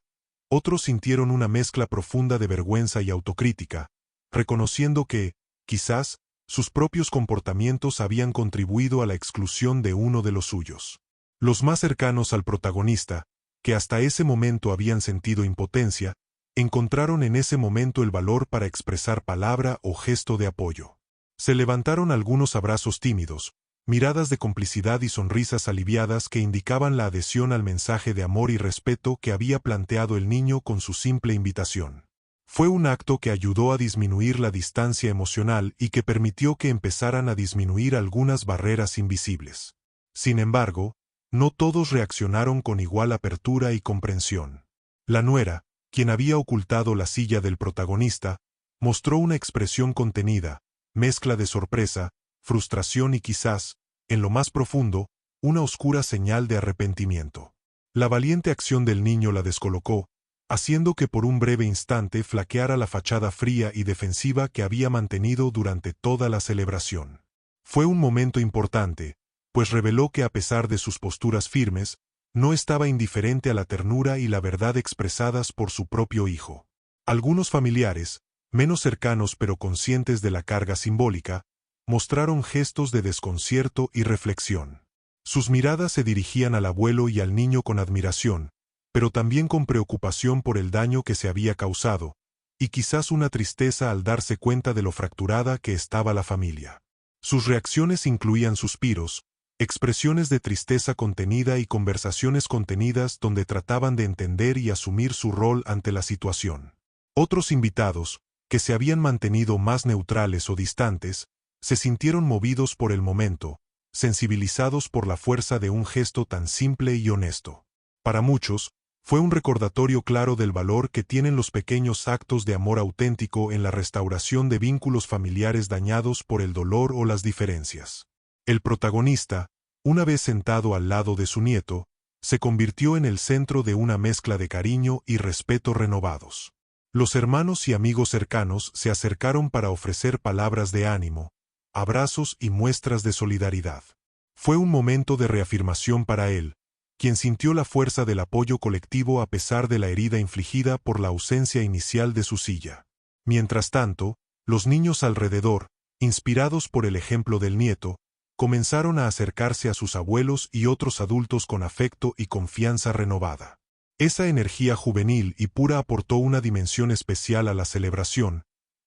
otros sintieron una mezcla profunda de vergüenza y autocrítica, reconociendo que, quizás, sus propios comportamientos habían contribuido a la exclusión de uno de los suyos. Los más cercanos al protagonista, que hasta ese momento habían sentido impotencia, encontraron en ese momento el valor para expresar palabra o gesto de apoyo. Se levantaron algunos abrazos tímidos, miradas de complicidad y sonrisas aliviadas que indicaban la adhesión al mensaje de amor y respeto que había planteado el niño con su simple invitación. Fue un acto que ayudó a disminuir la distancia emocional y que permitió que empezaran a disminuir algunas barreras invisibles. Sin embargo, no todos reaccionaron con igual apertura y comprensión. La nuera, quien había ocultado la silla del protagonista, mostró una expresión contenida, mezcla de sorpresa, frustración y quizás, en lo más profundo, una oscura señal de arrepentimiento. La valiente acción del niño la descolocó, haciendo que por un breve instante flaqueara la fachada fría y defensiva que había mantenido durante toda la celebración. Fue un momento importante, pues reveló que a pesar de sus posturas firmes, no estaba indiferente a la ternura y la verdad expresadas por su propio hijo. Algunos familiares, menos cercanos pero conscientes de la carga simbólica, mostraron gestos de desconcierto y reflexión. Sus miradas se dirigían al abuelo y al niño con admiración, pero también con preocupación por el daño que se había causado, y quizás una tristeza al darse cuenta de lo fracturada que estaba la familia. Sus reacciones incluían suspiros, expresiones de tristeza contenida y conversaciones contenidas donde trataban de entender y asumir su rol ante la situación. Otros invitados, que se habían mantenido más neutrales o distantes, se sintieron movidos por el momento, sensibilizados por la fuerza de un gesto tan simple y honesto. Para muchos, fue un recordatorio claro del valor que tienen los pequeños actos de amor auténtico en la restauración de vínculos familiares dañados por el dolor o las diferencias. El protagonista, una vez sentado al lado de su nieto, se convirtió en el centro de una mezcla de cariño y respeto renovados. Los hermanos y amigos cercanos se acercaron para ofrecer palabras de ánimo, abrazos y muestras de solidaridad. Fue un momento de reafirmación para él, quien sintió la fuerza del apoyo colectivo a pesar de la herida infligida por la ausencia inicial de su silla. Mientras tanto, los niños alrededor, inspirados por el ejemplo del nieto, comenzaron a acercarse a sus abuelos y otros adultos con afecto y confianza renovada. Esa energía juvenil y pura aportó una dimensión especial a la celebración,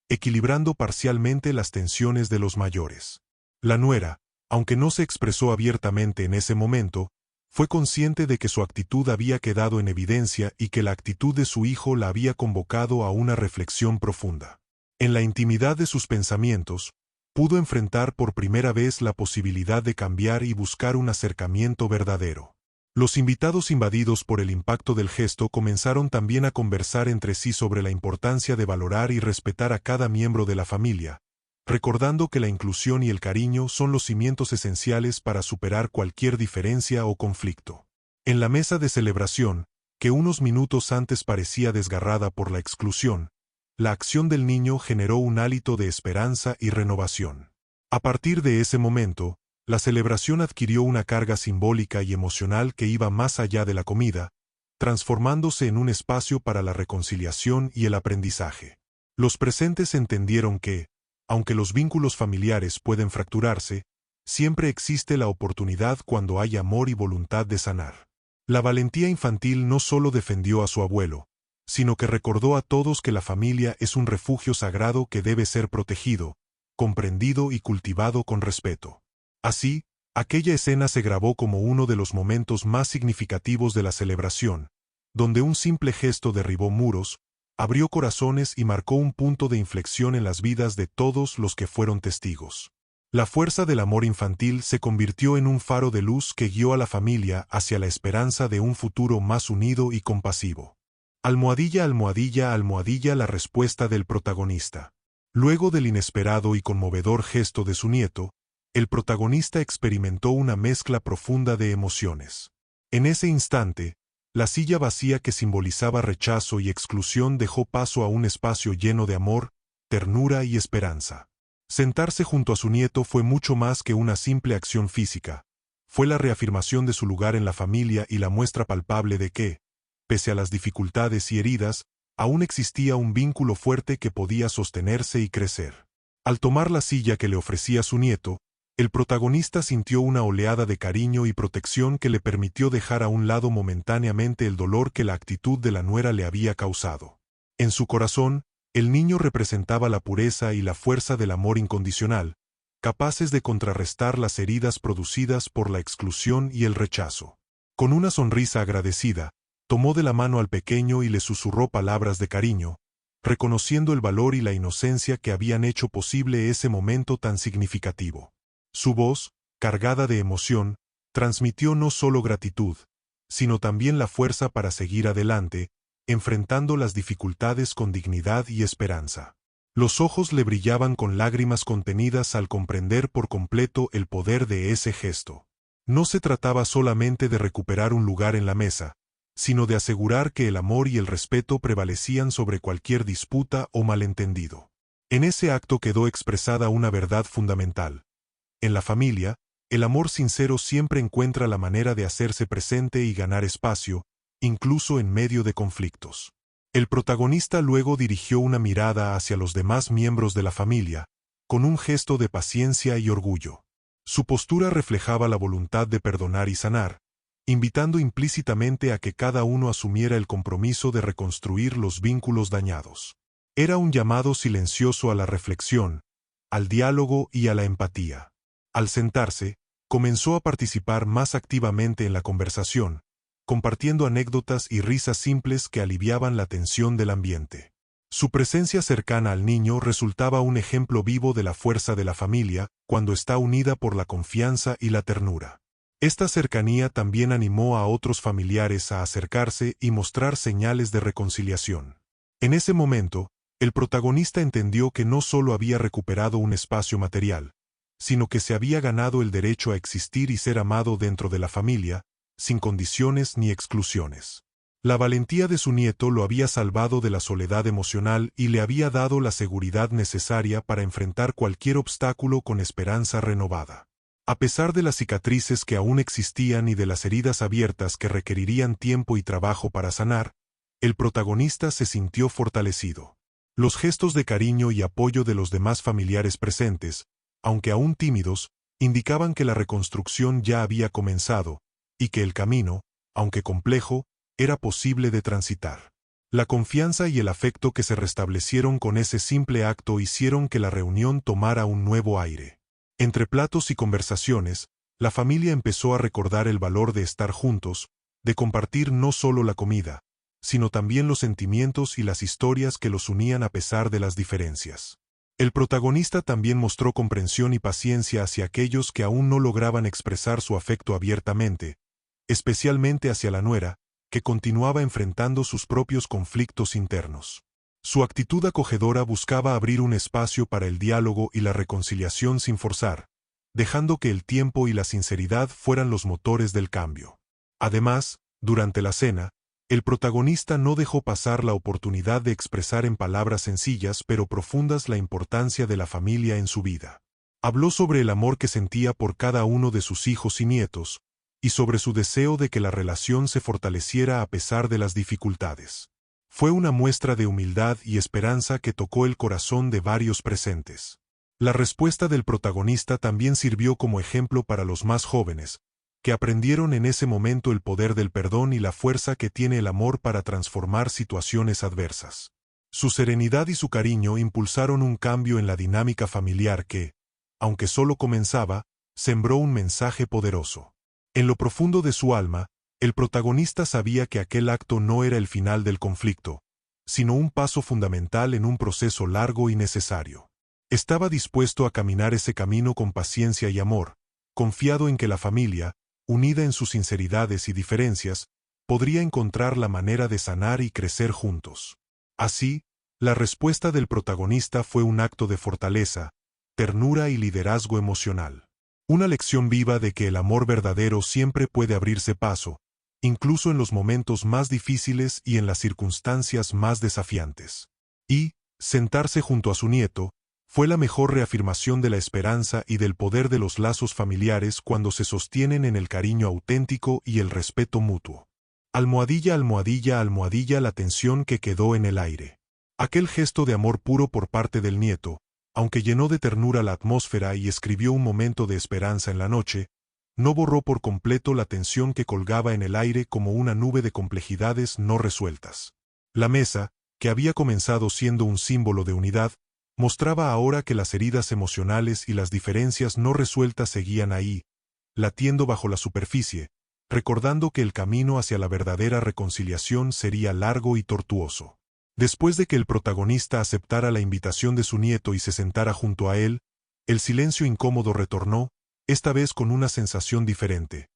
equilibrando parcialmente las tensiones de los mayores. La nuera, aunque no se expresó abiertamente en ese momento, fue consciente de que su actitud había quedado en evidencia y que la actitud de su hijo la había convocado a una reflexión profunda. En la intimidad de sus pensamientos, pudo enfrentar por primera vez la posibilidad de cambiar y buscar un acercamiento verdadero. Los invitados, invadidos por el impacto del gesto, comenzaron también a conversar entre sí sobre la importancia de valorar y respetar a cada miembro de la familia, recordando que la inclusión y el cariño son los cimientos esenciales para superar cualquier diferencia o conflicto. En la mesa de celebración, que unos minutos antes parecía desgarrada por la exclusión, la acción del niño generó un hálito de esperanza y renovación. A partir de ese momento, la celebración adquirió una carga simbólica y emocional que iba más allá de la comida, transformándose en un espacio para la reconciliación y el aprendizaje. Los presentes entendieron que, aunque los vínculos familiares pueden fracturarse, siempre existe la oportunidad cuando hay amor y voluntad de sanar. La valentía infantil no solo defendió a su abuelo, sino que recordó a todos que la familia es un refugio sagrado que debe ser protegido, comprendido y cultivado con respeto. Así, aquella escena se grabó como uno de los momentos más significativos de la celebración, donde un simple gesto derribó muros, abrió corazones y marcó un punto de inflexión en las vidas de todos los que fueron testigos. La fuerza del amor infantil se convirtió en un faro de luz que guió a la familia hacia la esperanza de un futuro más unido y compasivo. Almohadilla, almohadilla, almohadilla, la respuesta del protagonista. Luego del inesperado y conmovedor gesto de su nieto, el protagonista experimentó una mezcla profunda de emociones. En ese instante, la silla vacía que simbolizaba rechazo y exclusión dejó paso a un espacio lleno de amor, ternura y esperanza. Sentarse junto a su nieto fue mucho más que una simple acción física. Fue la reafirmación de su lugar en la familia y la muestra palpable de que, pese a las dificultades y heridas, aún existía un vínculo fuerte que podía sostenerse y crecer. Al tomar la silla que le ofrecía su nieto, el protagonista sintió una oleada de cariño y protección que le permitió dejar a un lado momentáneamente el dolor que la actitud de la nuera le había causado. En su corazón, el niño representaba la pureza y la fuerza del amor incondicional, capaces de contrarrestar las heridas producidas por la exclusión y el rechazo. Con una sonrisa agradecida, tomó de la mano al pequeño y le susurró palabras de cariño, reconociendo el valor y la inocencia que habían hecho posible ese momento tan significativo. Su voz, cargada de emoción, transmitió no solo gratitud, sino también la fuerza para seguir adelante, enfrentando las dificultades con dignidad y esperanza. Los ojos le brillaban con lágrimas contenidas al comprender por completo el poder de ese gesto. No se trataba solamente de recuperar un lugar en la mesa, sino de asegurar que el amor y el respeto prevalecían sobre cualquier disputa o malentendido. En ese acto quedó expresada una verdad fundamental. En la familia, el amor sincero siempre encuentra la manera de hacerse presente y ganar espacio, incluso en medio de conflictos. El protagonista luego dirigió una mirada hacia los demás miembros de la familia, con un gesto de paciencia y orgullo. Su postura reflejaba la voluntad de perdonar y sanar, invitando implícitamente a que cada uno asumiera el compromiso de reconstruir los vínculos dañados. Era un llamado silencioso a la reflexión, al diálogo y a la empatía. Al sentarse, comenzó a participar más activamente en la conversación, compartiendo anécdotas y risas simples que aliviaban la tensión del ambiente. Su presencia cercana al niño resultaba un ejemplo vivo de la fuerza de la familia cuando está unida por la confianza y la ternura. Esta cercanía también animó a otros familiares a acercarse y mostrar señales de reconciliación. En ese momento, el protagonista entendió que no solo había recuperado un espacio material, sino que se había ganado el derecho a existir y ser amado dentro de la familia, sin condiciones ni exclusiones. La valentía de su nieto lo había salvado de la soledad emocional y le había dado la seguridad necesaria para enfrentar cualquier obstáculo con esperanza renovada. A pesar de las cicatrices que aún existían y de las heridas abiertas que requerirían tiempo y trabajo para sanar, el protagonista se sintió fortalecido. Los gestos de cariño y apoyo de los demás familiares presentes, aunque aún tímidos, indicaban que la reconstrucción ya había comenzado, y que el camino, aunque complejo, era posible de transitar. La confianza y el afecto que se restablecieron con ese simple acto hicieron que la reunión tomara un nuevo aire. Entre platos y conversaciones, la familia empezó a recordar el valor de estar juntos, de compartir no solo la comida, sino también los sentimientos y las historias que los unían a pesar de las diferencias. El protagonista también mostró comprensión y paciencia hacia aquellos que aún no lograban expresar su afecto abiertamente, especialmente hacia la nuera, que continuaba enfrentando sus propios conflictos internos. Su actitud acogedora buscaba abrir un espacio para el diálogo y la reconciliación sin forzar, dejando que el tiempo y la sinceridad fueran los motores del cambio. Además, durante la cena, el protagonista no dejó pasar la oportunidad de expresar en palabras sencillas pero profundas la importancia de la familia en su vida. Habló sobre el amor que sentía por cada uno de sus hijos y nietos, y sobre su deseo de que la relación se fortaleciera a pesar de las dificultades. Fue una muestra de humildad y esperanza que tocó el corazón de varios presentes. La respuesta del protagonista también sirvió como ejemplo para los más jóvenes, que aprendieron en ese momento el poder del perdón y la fuerza que tiene el amor para transformar situaciones adversas. Su serenidad y su cariño impulsaron un cambio en la dinámica familiar que, aunque solo comenzaba, sembró un mensaje poderoso. En lo profundo de su alma, el protagonista sabía que aquel acto no era el final del conflicto, sino un paso fundamental en un proceso largo y necesario. Estaba dispuesto a caminar ese camino con paciencia y amor, confiado en que la familia, unida en sus sinceridades y diferencias, podría encontrar la manera de sanar y crecer juntos. Así, la respuesta del protagonista fue un acto de fortaleza, ternura y liderazgo emocional. Una lección viva de que el amor verdadero siempre puede abrirse paso, incluso en los momentos más difíciles y en las circunstancias más desafiantes. Y, sentarse junto a su nieto, fue la mejor reafirmación de la esperanza y del poder de los lazos familiares cuando se sostienen en el cariño auténtico y el respeto mutuo. Almohadilla, almohadilla, almohadilla la tensión que quedó en el aire. Aquel gesto de amor puro por parte del nieto, aunque llenó de ternura la atmósfera y escribió un momento de esperanza en la noche, no borró por completo la tensión que colgaba en el aire como una nube de complejidades no resueltas. La mesa, que había comenzado siendo un símbolo de unidad, Mostraba ahora que las heridas emocionales y las diferencias no resueltas seguían ahí, latiendo bajo la superficie, recordando que el camino hacia la verdadera reconciliación sería largo y tortuoso. Después de que el protagonista aceptara la invitación de su nieto y se sentara junto a él, el silencio incómodo retornó, esta vez con una sensación diferente.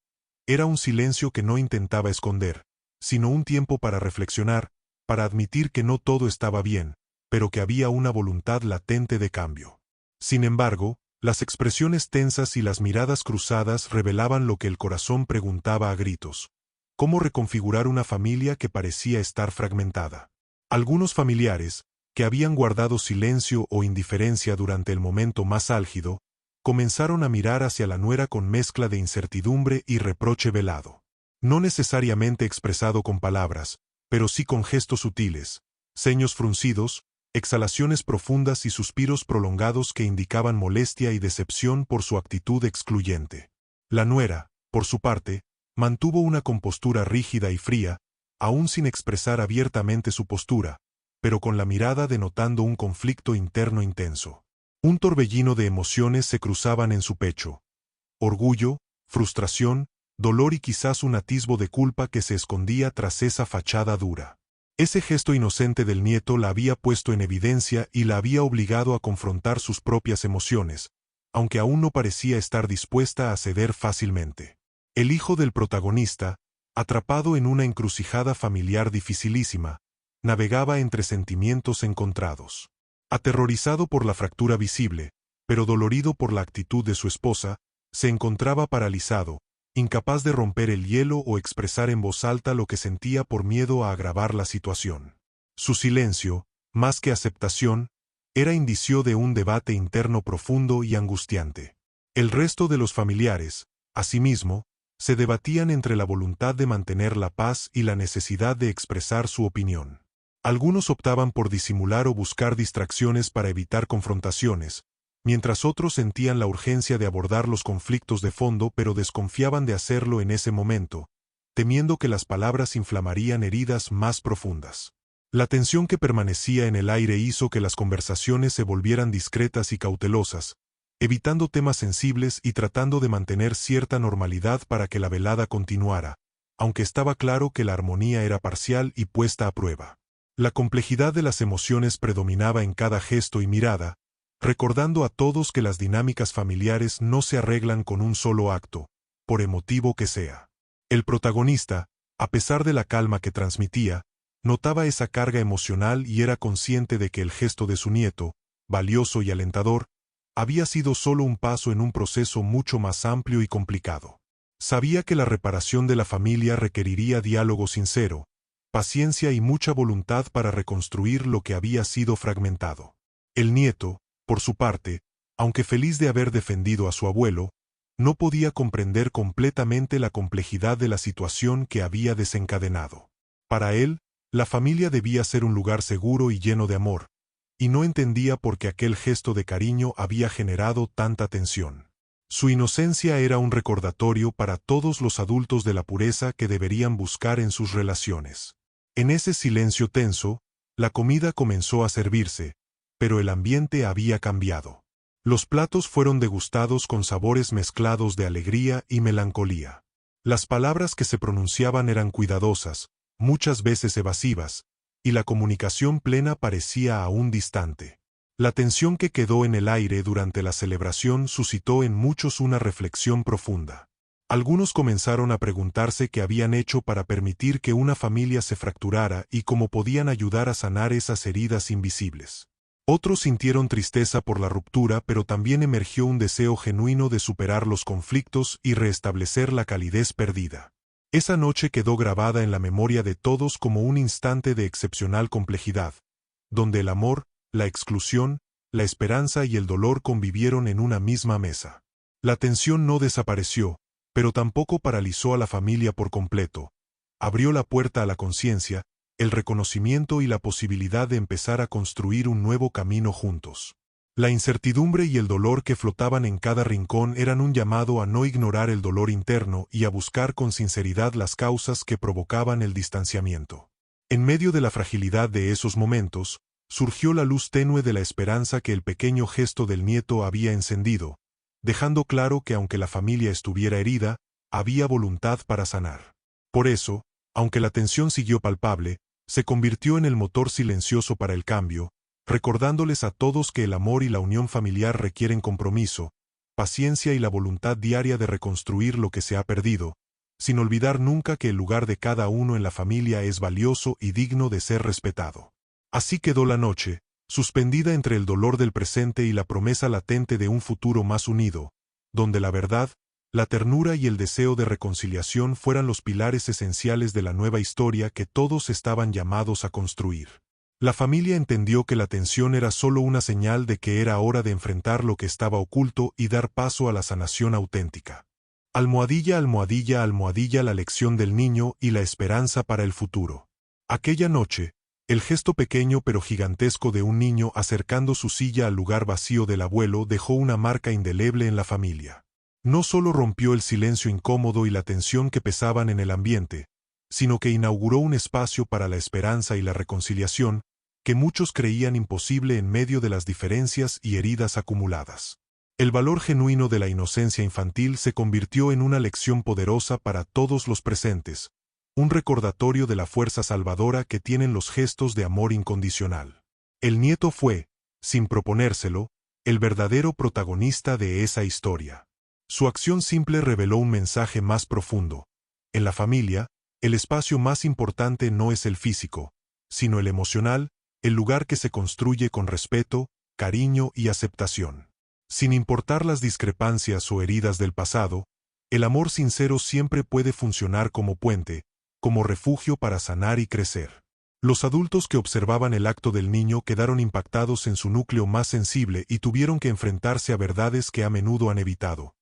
Era un silencio que no intentaba esconder, sino un tiempo para reflexionar, para admitir que no todo estaba bien, pero que había una voluntad latente de cambio. Sin embargo, las expresiones tensas y las miradas cruzadas revelaban lo que el corazón preguntaba a gritos: ¿cómo reconfigurar una familia que parecía estar fragmentada? Algunos familiares, que habían guardado silencio o indiferencia durante el momento más álgido, comenzaron a mirar hacia la nuera con mezcla de incertidumbre y reproche velado. No necesariamente expresado con palabras, pero sí con gestos sutiles, ceños fruncidos, exhalaciones profundas y suspiros prolongados que indicaban molestia y decepción por su actitud excluyente. La nuera, por su parte, mantuvo una compostura rígida y fría, aún sin expresar abiertamente su postura, pero con la mirada denotando un conflicto interno intenso. Un torbellino de emociones se cruzaban en su pecho: orgullo, frustración, dolor y quizás un atisbo de culpa que se escondía tras esa fachada dura. Ese gesto inocente del nieto la había puesto en evidencia y la había obligado a confrontar sus propias emociones, aunque aún no parecía estar dispuesta a ceder fácilmente. El hijo del protagonista, atrapado en una encrucijada familiar dificilísima, navegaba entre sentimientos encontrados. Aterrorizado por la fractura visible, pero dolorido por la actitud de su esposa, se encontraba paralizado, incapaz de romper el hielo o expresar en voz alta lo que sentía por miedo a agravar la situación. Su silencio, más que aceptación, era indicio de un debate interno profundo y angustiante. El resto de los familiares, asimismo, se debatían entre la voluntad de mantener la paz y la necesidad de expresar su opinión. Algunos optaban por disimular o buscar distracciones para evitar confrontaciones, mientras otros sentían la urgencia de abordar los conflictos de fondo pero desconfiaban de hacerlo en ese momento, temiendo que las palabras inflamarían heridas más profundas. La tensión que permanecía en el aire hizo que las conversaciones se volvieran discretas y cautelosas, evitando temas sensibles y tratando de mantener cierta normalidad para que la velada continuara, aunque estaba claro que la armonía era parcial y puesta a prueba. La complejidad de las emociones predominaba en cada gesto y mirada, recordando a todos que las dinámicas familiares no se arreglan con un solo acto, por emotivo que sea. El protagonista, a pesar de la calma que transmitía, notaba esa carga emocional y era consciente de que el gesto de su nieto, valioso y alentador, había sido solo un paso en un proceso mucho más amplio y complicado. Sabía que la reparación de la familia requeriría diálogo sincero, paciencia y mucha voluntad para reconstruir lo que había sido fragmentado. El nieto, por su parte, aunque feliz de haber defendido a su abuelo, no podía comprender completamente la complejidad de la situación que había desencadenado. Para él, la familia debía ser un lugar seguro y lleno de amor, y no entendía por qué aquel gesto de cariño había generado tanta tensión. Su inocencia era un recordatorio para todos los adultos de la pureza que deberían buscar en sus relaciones. En ese silencio tenso, la comida comenzó a servirse, pero el ambiente había cambiado. Los platos fueron degustados con sabores mezclados de alegría y melancolía. Las palabras que se pronunciaban eran cuidadosas, muchas veces evasivas, y la comunicación plena parecía aún distante. La tensión que quedó en el aire durante la celebración suscitó en muchos una reflexión profunda. Algunos comenzaron a preguntarse qué habían hecho para permitir que una familia se fracturara y cómo podían ayudar a sanar esas heridas invisibles. Otros sintieron tristeza por la ruptura, pero también emergió un deseo genuino de superar los conflictos y restablecer la calidez perdida. Esa noche quedó grabada en la memoria de todos como un instante de excepcional complejidad, donde el amor, la exclusión, la esperanza y el dolor convivieron en una misma mesa. La tensión no desapareció, pero tampoco paralizó a la familia por completo. Abrió la puerta a la conciencia, el reconocimiento y la posibilidad de empezar a construir un nuevo camino juntos. La incertidumbre y el dolor que flotaban en cada rincón eran un llamado a no ignorar el dolor interno y a buscar con sinceridad las causas que provocaban el distanciamiento. En medio de la fragilidad de esos momentos, surgió la luz tenue de la esperanza que el pequeño gesto del nieto había encendido, dejando claro que aunque la familia estuviera herida, había voluntad para sanar. Por eso, aunque la tensión siguió palpable, se convirtió en el motor silencioso para el cambio, recordándoles a todos que el amor y la unión familiar requieren compromiso, paciencia y la voluntad diaria de reconstruir lo que se ha perdido, sin olvidar nunca que el lugar de cada uno en la familia es valioso y digno de ser respetado. Así quedó la noche, suspendida entre el dolor del presente y la promesa latente de un futuro más unido, donde la verdad, la ternura y el deseo de reconciliación fueran los pilares esenciales de la nueva historia que todos estaban llamados a construir. La familia entendió que la tensión era solo una señal de que era hora de enfrentar lo que estaba oculto y dar paso a la sanación auténtica. Almohadilla, almohadilla, almohadilla, la lección del niño y la esperanza para el futuro. Aquella noche, el gesto pequeño pero gigantesco de un niño acercando su silla al lugar vacío del abuelo dejó una marca indeleble en la familia. No solo rompió el silencio incómodo y la tensión que pesaban en el ambiente, sino que inauguró un espacio para la esperanza y la reconciliación, que muchos creían imposible en medio de las diferencias y heridas acumuladas. El valor genuino de la inocencia infantil se convirtió en una lección poderosa para todos los presentes, un recordatorio de la fuerza salvadora que tienen los gestos de amor incondicional. El nieto fue, sin proponérselo, el verdadero protagonista de esa historia. Su acción simple reveló un mensaje más profundo. En la familia, el espacio más importante no es el físico, sino el emocional, el lugar que se construye con respeto, cariño y aceptación. Sin importar las discrepancias o heridas del pasado, el amor sincero siempre puede funcionar como puente, como refugio para sanar y crecer. Los adultos que observaban el acto del niño quedaron impactados en su núcleo más sensible y tuvieron que enfrentarse a verdades que a menudo han evitado.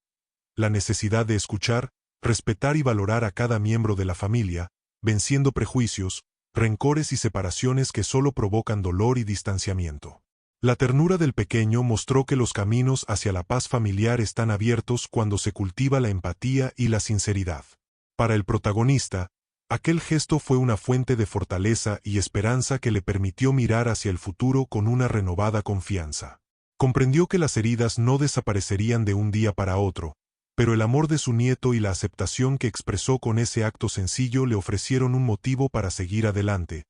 La necesidad de escuchar, respetar y valorar a cada miembro de la familia, venciendo prejuicios, rencores y separaciones que solo provocan dolor y distanciamiento. La ternura del pequeño mostró que los caminos hacia la paz familiar están abiertos cuando se cultiva la empatía y la sinceridad. Para el protagonista, aquel gesto fue una fuente de fortaleza y esperanza que le permitió mirar hacia el futuro con una renovada confianza. Comprendió que las heridas no desaparecerían de un día para otro, pero el amor de su nieto y la aceptación que expresó con ese acto sencillo le ofrecieron un motivo para seguir adelante,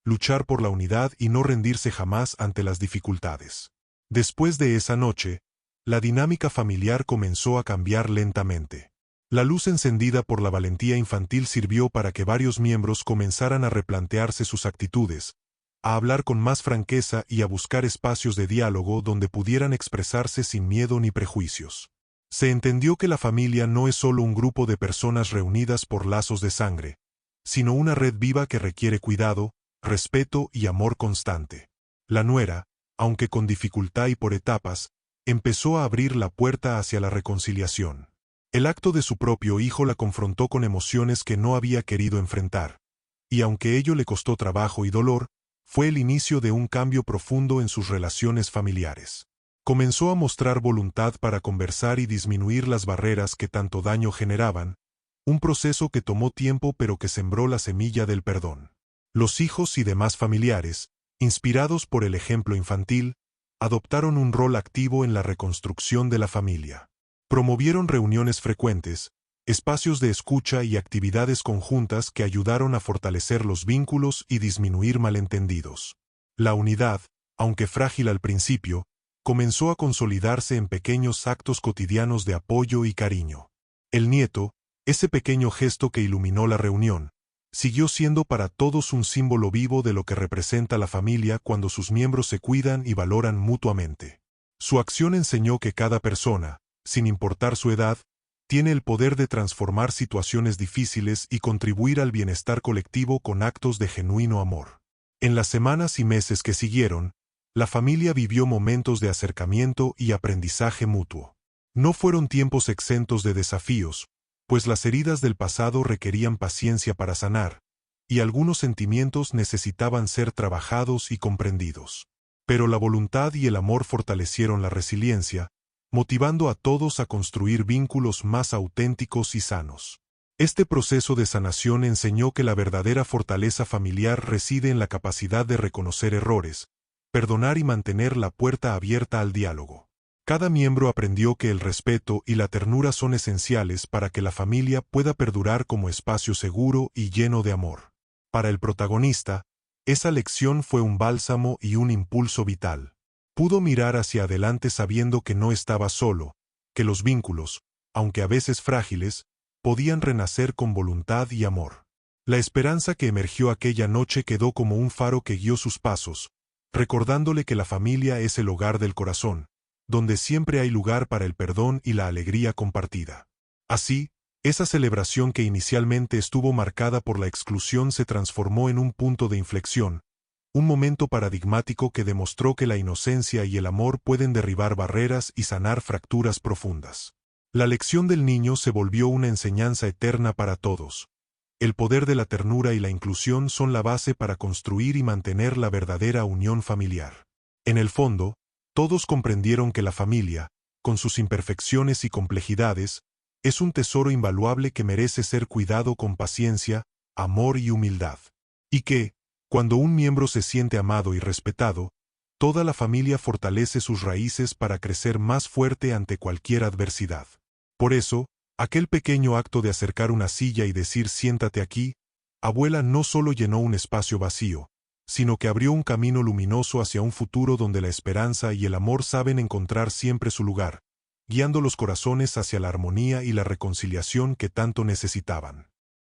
luchar por la unidad y no rendirse jamás ante las dificultades. Después de esa noche, la dinámica familiar comenzó a cambiar lentamente. La luz encendida por la valentía infantil sirvió para que varios miembros comenzaran a replantearse sus actitudes, a hablar con más franqueza y a buscar espacios de diálogo donde pudieran expresarse sin miedo ni prejuicios. Se entendió que la familia no es solo un grupo de personas reunidas por lazos de sangre, sino una red viva que requiere cuidado, respeto y amor constante. La nuera, aunque con dificultad y por etapas, empezó a abrir la puerta hacia la reconciliación. El acto de su propio hijo la confrontó con emociones que no había querido enfrentar, y aunque ello le costó trabajo y dolor, fue el inicio de un cambio profundo en sus relaciones familiares. Comenzó a mostrar voluntad para conversar y disminuir las barreras que tanto daño generaban, un proceso que tomó tiempo pero que sembró la semilla del perdón. Los hijos y demás familiares, inspirados por el ejemplo infantil, adoptaron un rol activo en la reconstrucción de la familia. Promovieron reuniones frecuentes, espacios de escucha y actividades conjuntas que ayudaron a fortalecer los vínculos y disminuir malentendidos. La unidad, aunque frágil al principio, comenzó a consolidarse en pequeños actos cotidianos de apoyo y cariño. El nieto, ese pequeño gesto que iluminó la reunión, siguió siendo para todos un símbolo vivo de lo que representa la familia cuando sus miembros se cuidan y valoran mutuamente. Su acción enseñó que cada persona, sin importar su edad, tiene el poder de transformar situaciones difíciles y contribuir al bienestar colectivo con actos de genuino amor. En las semanas y meses que siguieron, la familia vivió momentos de acercamiento y aprendizaje mutuo. No fueron tiempos exentos de desafíos, pues las heridas del pasado requerían paciencia para sanar, y algunos sentimientos necesitaban ser trabajados y comprendidos. Pero la voluntad y el amor fortalecieron la resiliencia, motivando a todos a construir vínculos más auténticos y sanos. Este proceso de sanación enseñó que la verdadera fortaleza familiar reside en la capacidad de reconocer errores, perdonar y mantener la puerta abierta al diálogo. Cada miembro aprendió que el respeto y la ternura son esenciales para que la familia pueda perdurar como espacio seguro y lleno de amor. Para el protagonista, esa lección fue un bálsamo y un impulso vital. Pudo mirar hacia adelante sabiendo que no estaba solo, que los vínculos, aunque a veces frágiles, podían renacer con voluntad y amor. La esperanza que emergió aquella noche quedó como un faro que guió sus pasos, recordándole que la familia es el hogar del corazón, donde siempre hay lugar para el perdón y la alegría compartida. Así, esa celebración que inicialmente estuvo marcada por la exclusión se transformó en un punto de inflexión, un momento paradigmático que demostró que la inocencia y el amor pueden derribar barreras y sanar fracturas profundas. La lección del niño se volvió una enseñanza eterna para todos. El poder de la ternura y la inclusión son la base para construir y mantener la verdadera unión familiar. En el fondo, todos comprendieron que la familia, con sus imperfecciones y complejidades, es un tesoro invaluable que merece ser cuidado con paciencia, amor y humildad. Y que, cuando un miembro se siente amado y respetado, toda la familia fortalece sus raíces para crecer más fuerte ante cualquier adversidad. Por eso, aquel pequeño acto de acercar una silla y decir «siéntate aquí», abuela no solo llenó un espacio vacío, sino que abrió un camino luminoso hacia un futuro donde la esperanza y el amor saben encontrar siempre su lugar, guiando los corazones hacia la armonía y la reconciliación que tanto necesitaban.